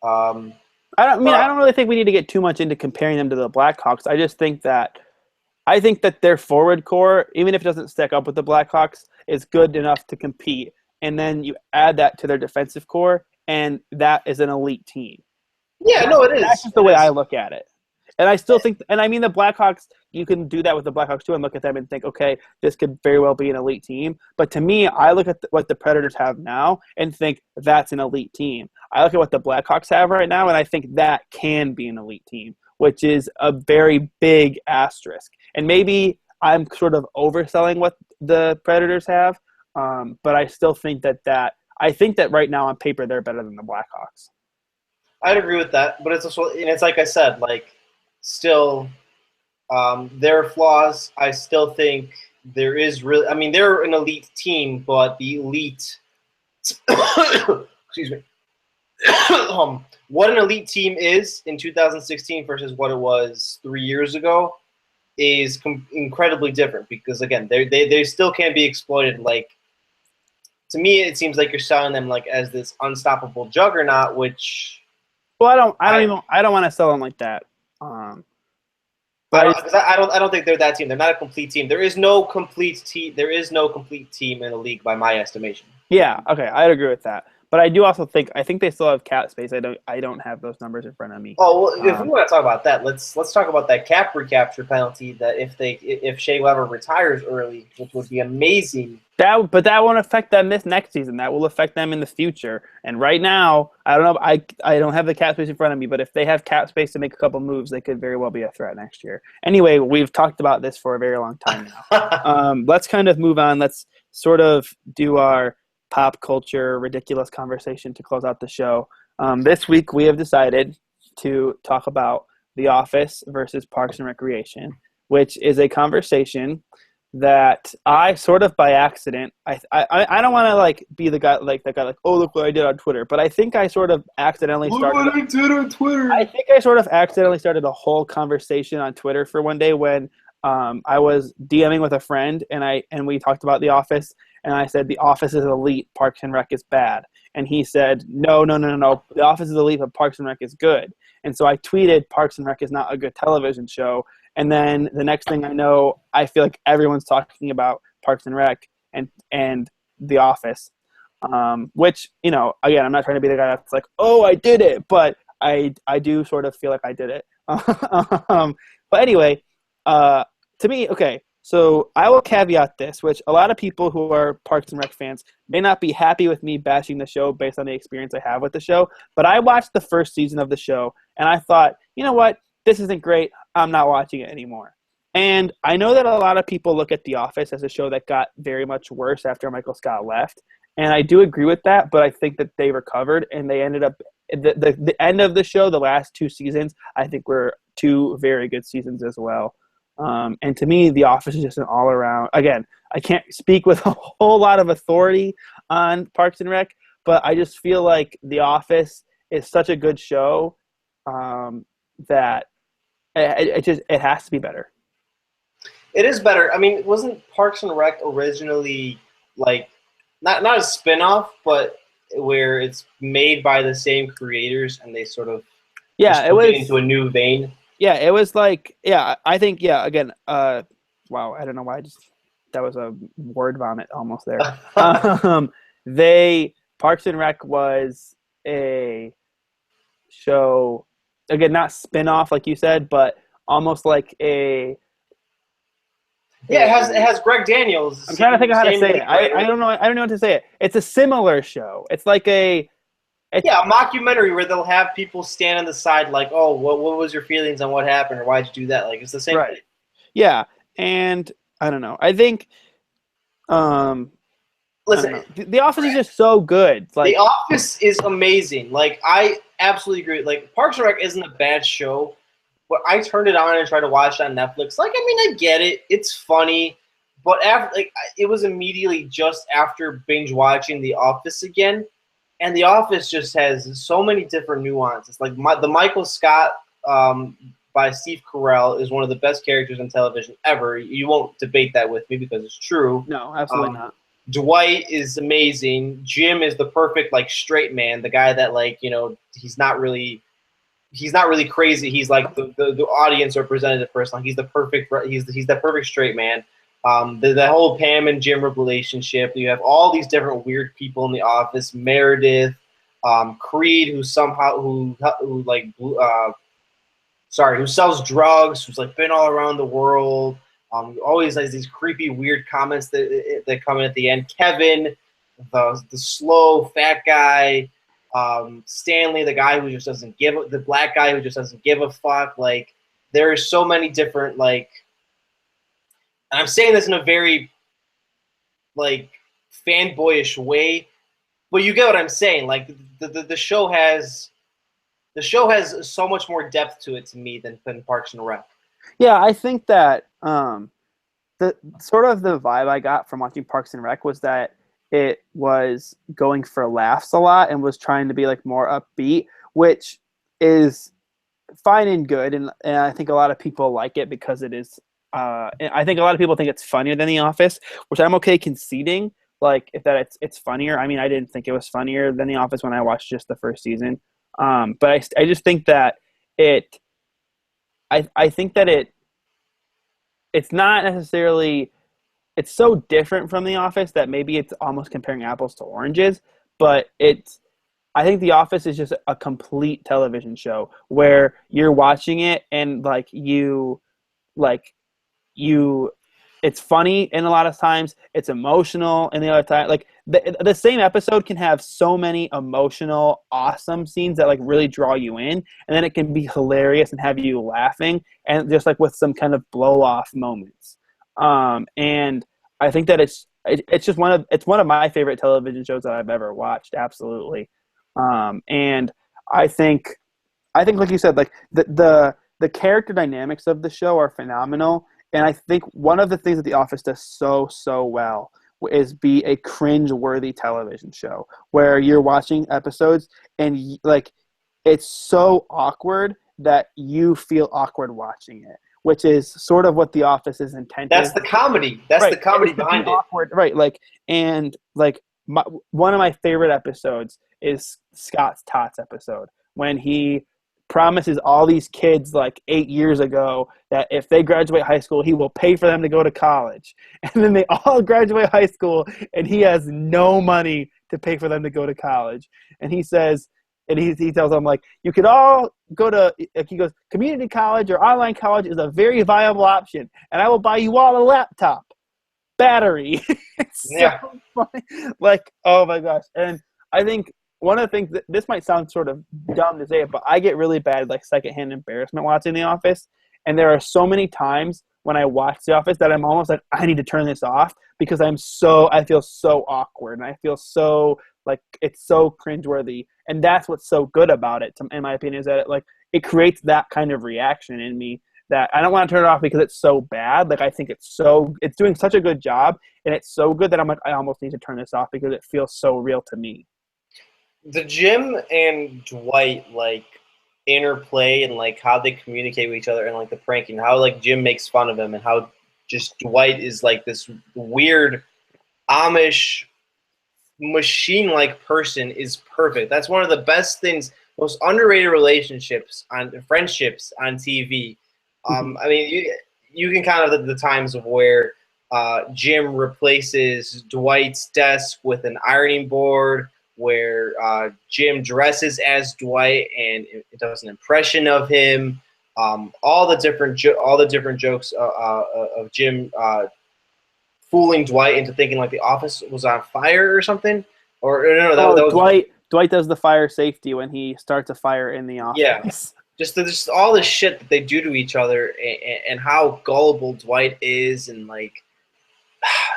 I don't really think we need to get too much into comparing them to the Blackhawks. I think that their forward core, even if it doesn't stack up with the Blackhawks, is good enough to compete. And then you add that to their defensive core, and that is an elite team. Yeah, no, it is. That's just the way I look at it. And I still think – and I mean the Blackhawks, you can do that with the Blackhawks too and look at them and think, okay, this could very well be an elite team. But to me, I look at what the Predators have now and think that's an elite team. I look at what the Blackhawks have right now, and I think that can be an elite team, which is a very big asterisk. And maybe I'm sort of overselling what the Predators have, but I still think that I think that right now on paper they're better than the Blackhawks. I'd agree with that, but it's also, and it's like I said, like still there are flaws. I still think there is really. I mean, they're an elite team, but the elite. Excuse me. What an elite team is in 2016 versus what it was 3 years ago is incredibly different because again they still can't be exploited. Like to me it seems like you're selling them like as this unstoppable juggernaut, which Well, I I don't want to sell them like that. Um, I but I don't just because I don't think they're that team. They're not a complete team. There is no complete team. There is no complete team in the league by my estimation. yeah, okay, I'd agree with that. But I do also think I think they still have cap space. I don't have those numbers in front of me. Oh well, if we Um, want to talk about that, let's talk about that cap recapture penalty. That if Shea Weber retires early, which would be amazing. that won't affect them this next season. That will affect them in the future. And right now, I don't know. I don't have the cap space in front of me, but if they have cap space to make a couple moves, they could very well be a threat next year. Anyway, we've talked about this for a very long time now. Let's kind of move on. Let's sort of do our pop culture ridiculous conversation to close out the show. This week, we have decided to talk about The Office versus Parks and Recreation, which is a conversation that I sort of by accident I don't want to like be the guy like that guy like, oh, look what I did on Twitter, but I think I sort of accidentally Look started what I did on I Twitter. think I sort of accidentally started a whole conversation on Twitter for one day when I was DMing with a friend and we talked about The Office and I said The Office is elite, Parks and Rec is bad, and he said no, The Office is elite, but Parks and Rec is good. And so I tweeted Parks and Rec is not a good television show, and then the next thing I know, I feel like everyone's talking about Parks and Rec and The Office, which again, I'm not trying to be the guy that's like, oh, I did it, but I do sort of feel like I did it. But anyway, to me, okay. So I will caveat this, which a lot of people who are Parks and Rec fans may not be happy with me bashing the show based on the experience I have with the show. But I watched the first season of the show, and I thought, you know what? This isn't great. I'm not watching it anymore. And I know that a lot of people look at The Office as a show that got very much worse after Michael Scott left. And I do agree with that, but I think that they recovered and they ended up the end of the show, the last two seasons, I think were two very good seasons as well. And to me, The Office is just an all around. Again, I can't speak with a whole lot of authority on Parks and Rec, but I just feel like The Office is such a good show that it has to be better. It is better. I mean, wasn't Parks and Rec originally like not a spinoff, but where it's made by the same creators and they sort of just Yeah, it took it was. into a new vein? Yeah, it was like. Yeah, I think. Yeah, again. Wow, I don't know why. I just that was a word vomit almost there. They Parks and Rec was a show again, not spin off like you said, but almost like Yeah, a it has Greg Daniels. I'm trying to think of how to Same say it. lead writer. I don't know what to say it. It's a similar show. It's like it's Yeah, a mockumentary where they'll have people stand on the side like, oh, what was your feelings on what happened or why'd you do that? Like it's the same right. thing. Yeah, and I don't know. I think um I don't Listen, know. The Office is just so good. The Like Office is amazing. Like I absolutely agree. Like Parks and Rec isn't a bad show, but I turned it on and tried to watch it on Netflix. Like I mean, I get it. It's funny, but after it was immediately just after binge watching The Office again, and The Office just has so many different nuances. Like the Michael Scott by Steve Carell is one of the best characters on television ever. You won't debate that with me because it's true. no, absolutely Um, not. Dwight is amazing. Jim is the perfect like straight man, the guy that like he's not really crazy. He's like the audience representative person. Like he's the perfect straight man. The whole Pam and Jim relationship. You have all these different weird people in the office. Meredith, Creed, who sells drugs, who's like been all around the world. Always has these creepy, weird comments that come in at the end. Kevin, the slow fat guy. Stanley, the guy who just doesn't the black guy who just doesn't give a fuck. Like there are so many different like, and I'm saying this in a very like fanboyish way, but you get what I'm saying. Like the show has so much more depth to it to me than Parks and Rec. Yeah, I think that the sort of the vibe I got from watching Parks and Rec was that it was going for laughs a lot and was trying to be like more upbeat, which is fine and good, and I think a lot of people like it because it is. I think a lot of people think it's funnier than The Office, which I'm okay conceding. Like if that it's funnier. I mean, I didn't think it was funnier than The Office when I watched just the first season. But I just think that it I think that it's not necessarily it's so different from The Office that maybe it's almost comparing apples to oranges. But I think The Office is just a complete television show where you're watching it and like you it's funny in a lot of times, it's emotional and the other time, like the same episode can have so many emotional awesome scenes that like really draw you in, and then it can be hilarious and have you laughing, and just like with some kind of blow off moments. And I think that it's just it's one of my favorite television shows that I've ever watched, absolutely. And I think like you said, like the character dynamics of the show are phenomenal, and I think one of the things that The Office does so well is be a cringe-worthy television show where you're watching episodes and like it's so awkward that you feel awkward watching it, which is sort of what The Office's intent That's is. the comedy. That's Right, the comedy it's to be behind it. awkward, right? Like, and like one of my favorite episodes is Scott's Tots episode when he promises all these kids like 8 years ago that if they graduate high school, he will pay for them to go to college. And then they all graduate high school and he has no money to pay for them to go to college. And he says, and he tells them, like, you could all go to, like, he goes, community college or online college is a very viable option, and I will buy you all a laptop battery. It's so Yeah. funny. Like, oh my gosh. And I think one of the things that this might sound sort of dumb to say it, but I get really bad like secondhand embarrassment watching The Office. And there are so many times when I watch The Office that I'm almost like, I need to turn this off because I feel so awkward and I feel so like it's so cringeworthy. And that's what's so good about it, in my opinion, is that it creates that kind of reaction in me that I don't want to turn it off because it's so bad. Like, I think it's doing such a good job and it's so good that I'm like, I almost need to turn this off because it feels so real to me. The Jim and Dwight like interplay and like how they communicate with each other and like the pranking, how like Jim makes fun of him and how just Dwight is like this weird Amish machine-like person is perfect. That's one of the best things, most underrated friendships on TV. I mean, you can count the times of where Jim replaces Dwight's desk with an ironing board, where Jim dresses as Dwight and it does an impression of him. All the different jokes of Jim fooling Dwight into thinking like the office was on fire or something. Or no, that was Dwight does the fire safety when he starts a fire in the office. Yeah, just all the shit that they do to each other and how gullible Dwight is, and like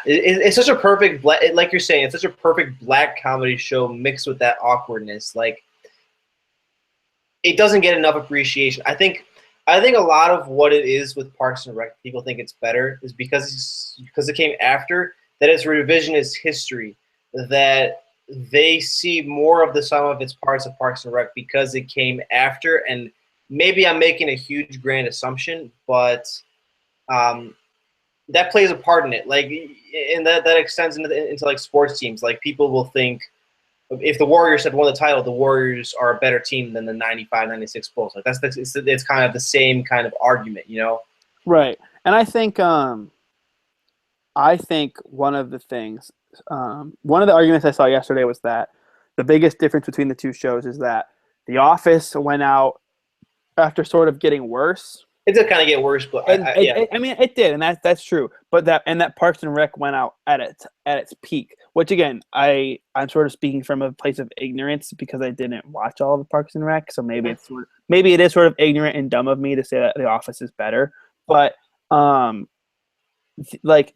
it's such a perfect like you're saying, it's such a perfect black comedy show mixed with that awkwardness. Like, it doesn't get enough appreciation. I think a lot of what it is with Parks and Rec, people think it's better, is because it came after, that it's revisionist history, that they see more of the sum of its parts of Parks and Rec because it came after. And maybe I'm making a huge grand assumption, but that plays a part in it. Like, and that extends into like sports teams. Like, people will think if the Warriors had won the title, the Warriors are a better team than the 95-96 Bulls. Like, it's kind of the same kind of argument, you know? Right. And I think one of the things, one of the arguments I saw yesterday was that the biggest difference between the two shows is that The Office went out after sort of getting worse. It did kind of get worse, but I mean, it did, and that's true. But that Parks and Rec went out at its peak, which again, I'm sort of speaking from a place of ignorance because I didn't watch all of the Parks and Rec, so maybe it is sort of ignorant and dumb of me to say that The Office is better. But like,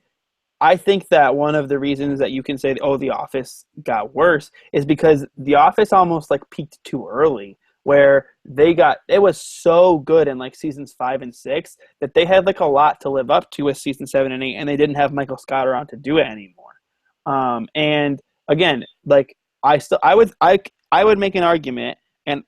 I think that one of the reasons that you can say, oh, The Office got worse is because The Office almost like peaked too early, where it was so good in like seasons 5 and 6 that they had like a lot to live up to with season 7 and 8, and they didn't have Michael Scott around to do it anymore. And again, like I would make an argument, and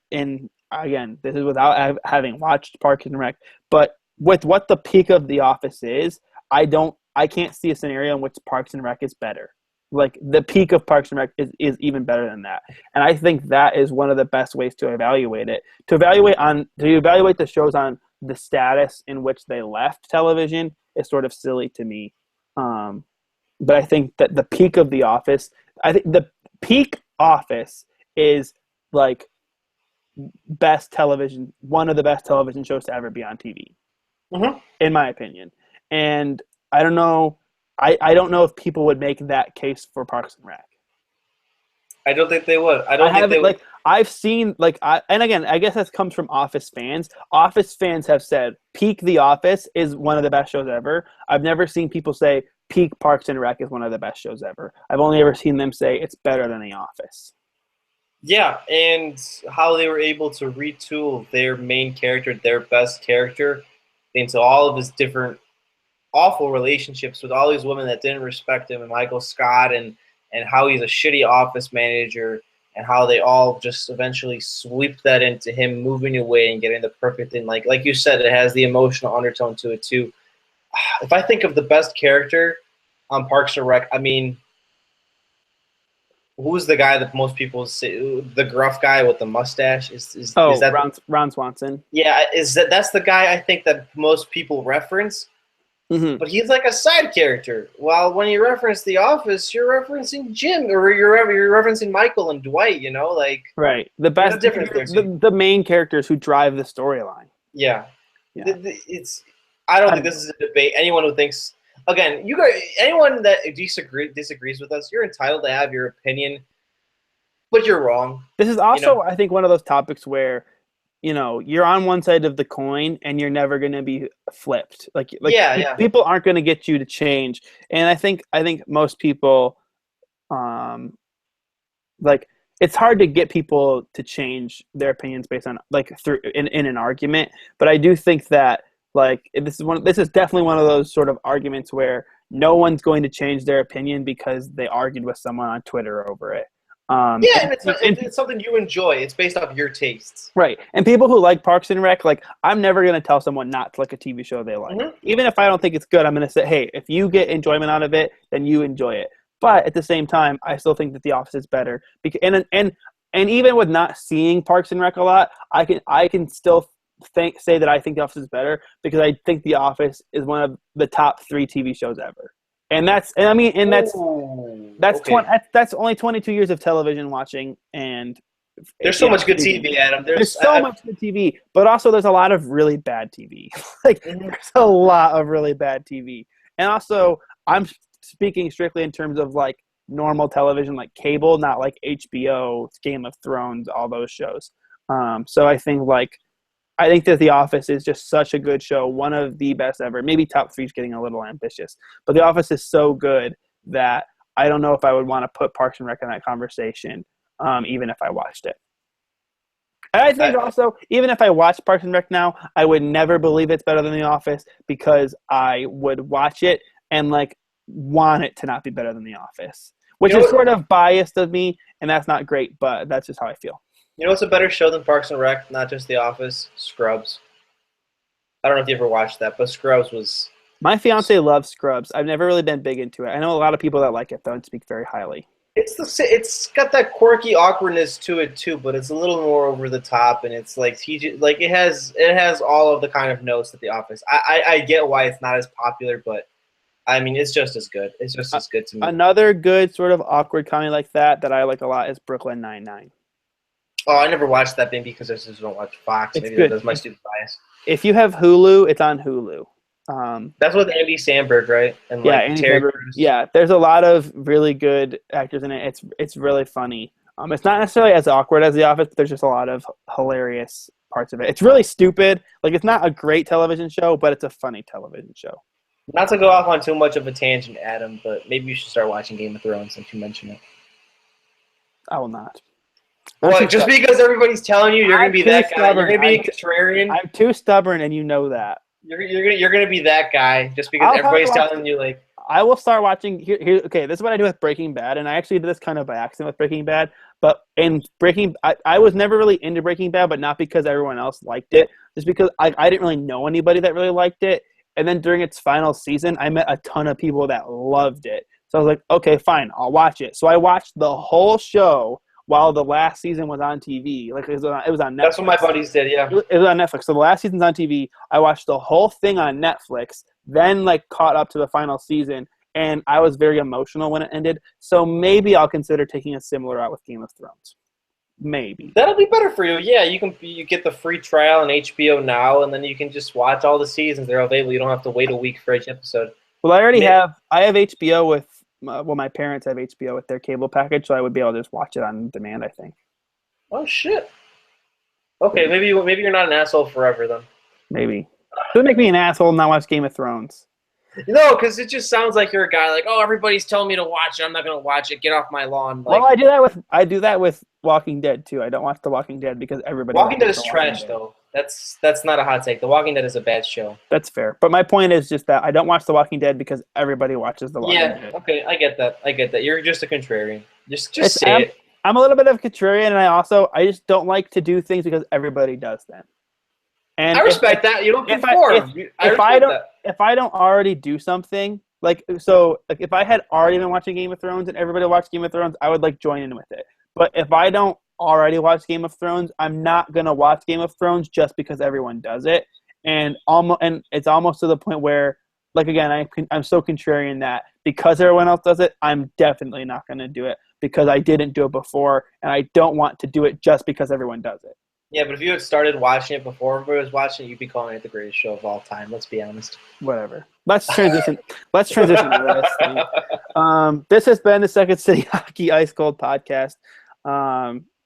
again, this is without having watched Parks and Rec, but with what the peak of The Office is, I can't see a scenario in which Parks and Rec is better like the peak of Parks and Rec is even better than that. And I think that is one of the best ways to evaluate it. To evaluate the shows on the status in which they left television is sort of silly to me. But I think that the peak of The Office, I think the peak Office is like best television, one of the best television shows to ever be on TV, in my opinion. And I don't know. I don't know if people would make that case for Parks and Rec. I don't think they would. I don't think they would. Like I've seen and again, I guess that comes from Office fans. Office fans have said peak The Office is one of the best shows ever. I've never seen people say peak Parks and Rec is one of the best shows ever. I've only ever seen them say it's better than The Office. Yeah, and how they were able to retool their main character, their best character, into all of his different awful relationships with all these women that didn't respect him, and Michael Scott, and how he's a shitty office manager, and how they all just eventually sweep that into him moving away and getting the perfect thing. Like you said, it has the emotional undertone to it too. If I think of the best character on Parks and Rec, I mean, who's the guy that most people say, the gruff guy with the mustache? Is that Ron Swanson? Yeah, that's the guy I think that most people reference. Mm-hmm. But he's like a side character. While when you reference The Office, you're referencing Jim, or you're referencing Michael and Dwight. You know, like right. The best, the main characters who drive the storyline. Yeah. I don't think this is a debate. Anyone who thinks, again, anyone that disagrees with us, you're entitled to have your opinion, but you're wrong. This is also, I think, one of those topics where, you're on one side of the coin and you're never going to be flipped. People aren't going to get you to change. And I think most people, it's hard to get people to change their opinions based on through in an argument. But I do think that this is definitely one of those sort of arguments where no one's going to change their opinion because they argued with someone on Twitter over it. It's something you enjoy. It's based off your tastes. Right. And people who like Parks and Rec, I'm never going to tell someone not to like a TV show they like. Mm-hmm. Even if I don't think it's good, I'm going to say, hey, if you get enjoyment out of it, then you enjoy it. But at the same time, I still think that The Office is better. And even with not seeing Parks and Rec a lot, I can still say that I think The Office is better because I think The Office is one of the top 3 TV shows ever. And that's only 22 years of television watching, and there's so much good TV, Adam. There's so much good TV, but also there's a lot of really bad TV. There's a lot of really bad TV, and also I'm speaking strictly in terms of normal television, like cable, not like HBO, Game of Thrones, all those shows. So I think that The Office is just such a good show, one of the best ever. Maybe top 3 is getting a little ambitious. But The Office is so good that I don't know if I would want to put Parks and Rec in that conversation, even if I watched it. And I think also, even if I watched Parks and Rec now, I would never believe it's better than The Office because I would watch it and want it to not be better than The Office, which is sort of biased of me, and that's not great, but that's just how I feel. You know what's a better show than Parks and Rec? Not just The Office. Scrubs. I don't know if you ever watched that, but Scrubs was... My fiance loves Scrubs. I've never really been big into it. I know a lot of people that like it, though, and speak very highly. It's got that quirky awkwardness to it, too, but it's a little more over the top, and it's it has all of the kind of notes that The Office... I get why it's not as popular, but I mean, it's just as good. It's just as good to me. Another good sort of awkward comedy like that I like a lot is Brooklyn Nine-Nine. Oh, I never watched that, maybe because I just don't watch Fox. Maybe that's my stupid bias. If you have Hulu, it's on Hulu. That's with Andy Samberg, right? And Andy Samberg. Yeah, there's a lot of really good actors in it. It's really funny. It's not necessarily as awkward as The Office, but there's just a lot of hilarious parts of it. It's really stupid. It's not a great television show, but it's a funny television show. Not to go off on too much of a tangent, Adam, but maybe you should start watching Game of Thrones since you mentioned it. I will not. Well, just because everybody's telling you you're going to be that guy, you're going to be a contrarian. I'm too stubborn, and you know that. You're going to be that guy just because everybody's telling you I will start watching. Okay, this is what I do with Breaking Bad, and I actually did this kind of by accident with Breaking Bad. But in Breaking, I was never really into Breaking Bad, but not because everyone else liked it, just because I didn't really know anybody that really liked it. And then during its final season, I met a ton of people that loved it. So I was like, okay, fine, I'll watch it. So I watched the whole show while the last season was on TV. Like it was on Netflix. That's what my buddies did. Yeah. It was on Netflix. So the last season's on TV. I watched the whole thing on Netflix, then like caught up to the final season, and I was very emotional when it ended. So maybe I'll consider taking a similar route with Game of Thrones. Maybe that'll be better for you. Yeah, you get the free trial on HBO Now, and then you can just watch all the seasons. They're available. You don't have to wait a week for each episode. Well, I have HBO with my parents have HBO with their cable package, so I would be able to just watch it on demand, I think. Oh shit. Okay, maybe you're not an asshole forever then. Maybe. Doesn't make me an asshole and not watch Game of Thrones. No, because it just sounds like you're a guy like, oh, everybody's telling me to watch it. I'm not gonna watch it. Get off my lawn. Like, well, I do that with Walking Dead too. I don't watch The Walking Dead because everybody. Walking Dead is trash, though. That's not a hot take. The Walking Dead is a bad show. That's fair, but my point is just that I don't watch The Walking Dead because everybody watches The Walking Dead. Yeah, okay, I get that. You're just a contrarian. Just say it. I'm a little bit of a contrarian, and I just don't like to do things because everybody does them. And I respect that. You don't conform. If I don't already do something, like if I had already been watching Game of Thrones and everybody watched Game of Thrones, I would like join in with it. But if I don't already watch Game of Thrones, I'm not gonna watch Game of Thrones just because everyone does it. And it's almost to the point where, like, again, I'm so contrarian that because everyone else does it, I'm definitely not gonna do it because I didn't do it before, and I don't want to do it just because everyone does it. Yeah, but if you had started watching it before everybody was watching it, you'd be calling it the greatest show of all time. Let's be honest. Whatever. Let's transition. To this thing. This has been the Second City Hockey Ice Cold podcast.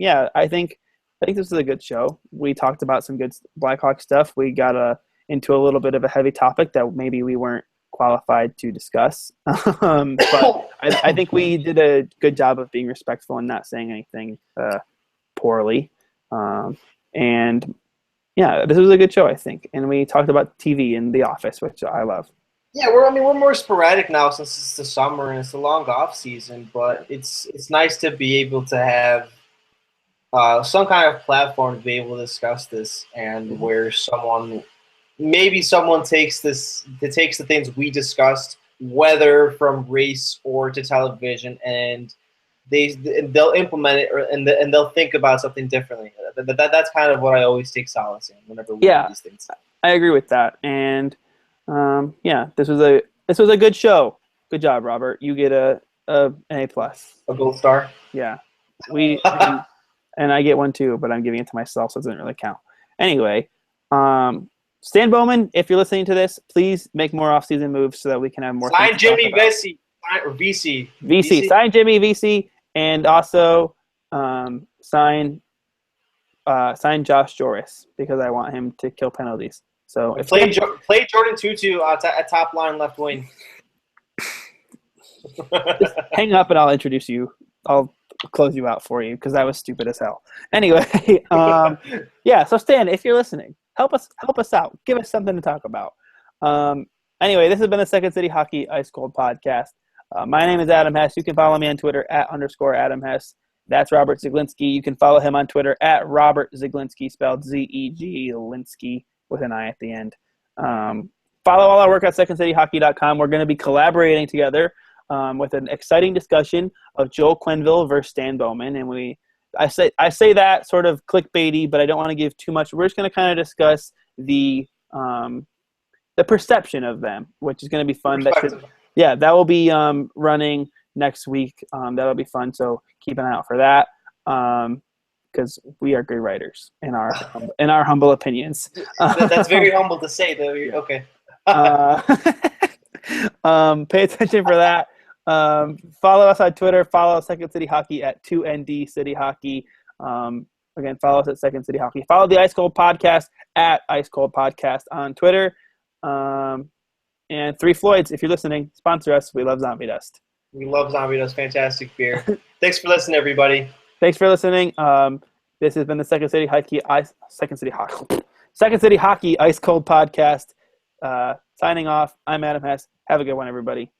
Yeah, I think this is a good show. We talked about some good Blackhawk stuff. We got into a little bit of a heavy topic that maybe we weren't qualified to discuss. But I think we did a good job of being respectful and not saying anything poorly. And yeah, this was a good show, I think. And we talked about TV and The Office, which I love. Yeah, we're more sporadic now since it's the summer and it's the long off season. But it's nice to be able to have some kind of platform to be able to discuss this, and where someone takes the things we discussed, whether from race or to television, and they'll implement it and they'll think about something differently. That's kind of what I always take solace in whenever we do these things. I agree with that. And this was a good show. Good job, Robert. You get an A+. A gold star? Yeah. And I get one too, but I'm giving it to myself, so it doesn't really count. Anyway, Stan Bowman, if you're listening to this, please make more off-season moves so that we can have more. Sign Jimmy VC. Or VC. Sign Jimmy VC, and also sign Josh Joris because I want him to kill penalties. So play Jordan Tutu at top line left wing. Just hang up and I'll introduce you. I'll close you out for you because that was stupid as hell. Anyway, so Stan, if you're listening, help us out. Give us something to talk about. Anyway, this has been the Second City Hockey Ice Cold podcast. My name is Adam Hess. You can follow me on Twitter @_Adam Hess. That's Robert Zeglinski. You can follow him on Twitter @Robert Zeglinski, spelled Z-E-G, Linsky, with an I at the end. Follow all our work at secondcityhockey.com. We're going to be collaborating together with an exciting discussion of Joel Quenneville versus Stan Bowman. And I say that sort of clickbaity, but I don't want to give too much. We're just going to kind of discuss the perception of them, which is going to be fun. That will be running next week. That'll be fun. So keep an eye out for that. Because we are great writers in our humble opinions. That's very humble to say, though. Okay. Pay attention for that. Follow us on Twitter. Follow Second City Hockey at 2ND City Hockey. Again, follow us at Second City Hockey. Follow the Ice Cold Podcast at Ice Cold Podcast on Twitter. And Three Floyds, if you're listening, sponsor us. We love Zombie Dust. We love Zombie Dust. Fantastic beer. Thanks for listening, everybody. Thanks for listening. This has been the Second City Hockey Ice Cold Podcast. Signing off. I'm Adam Hess. Have a good one, everybody.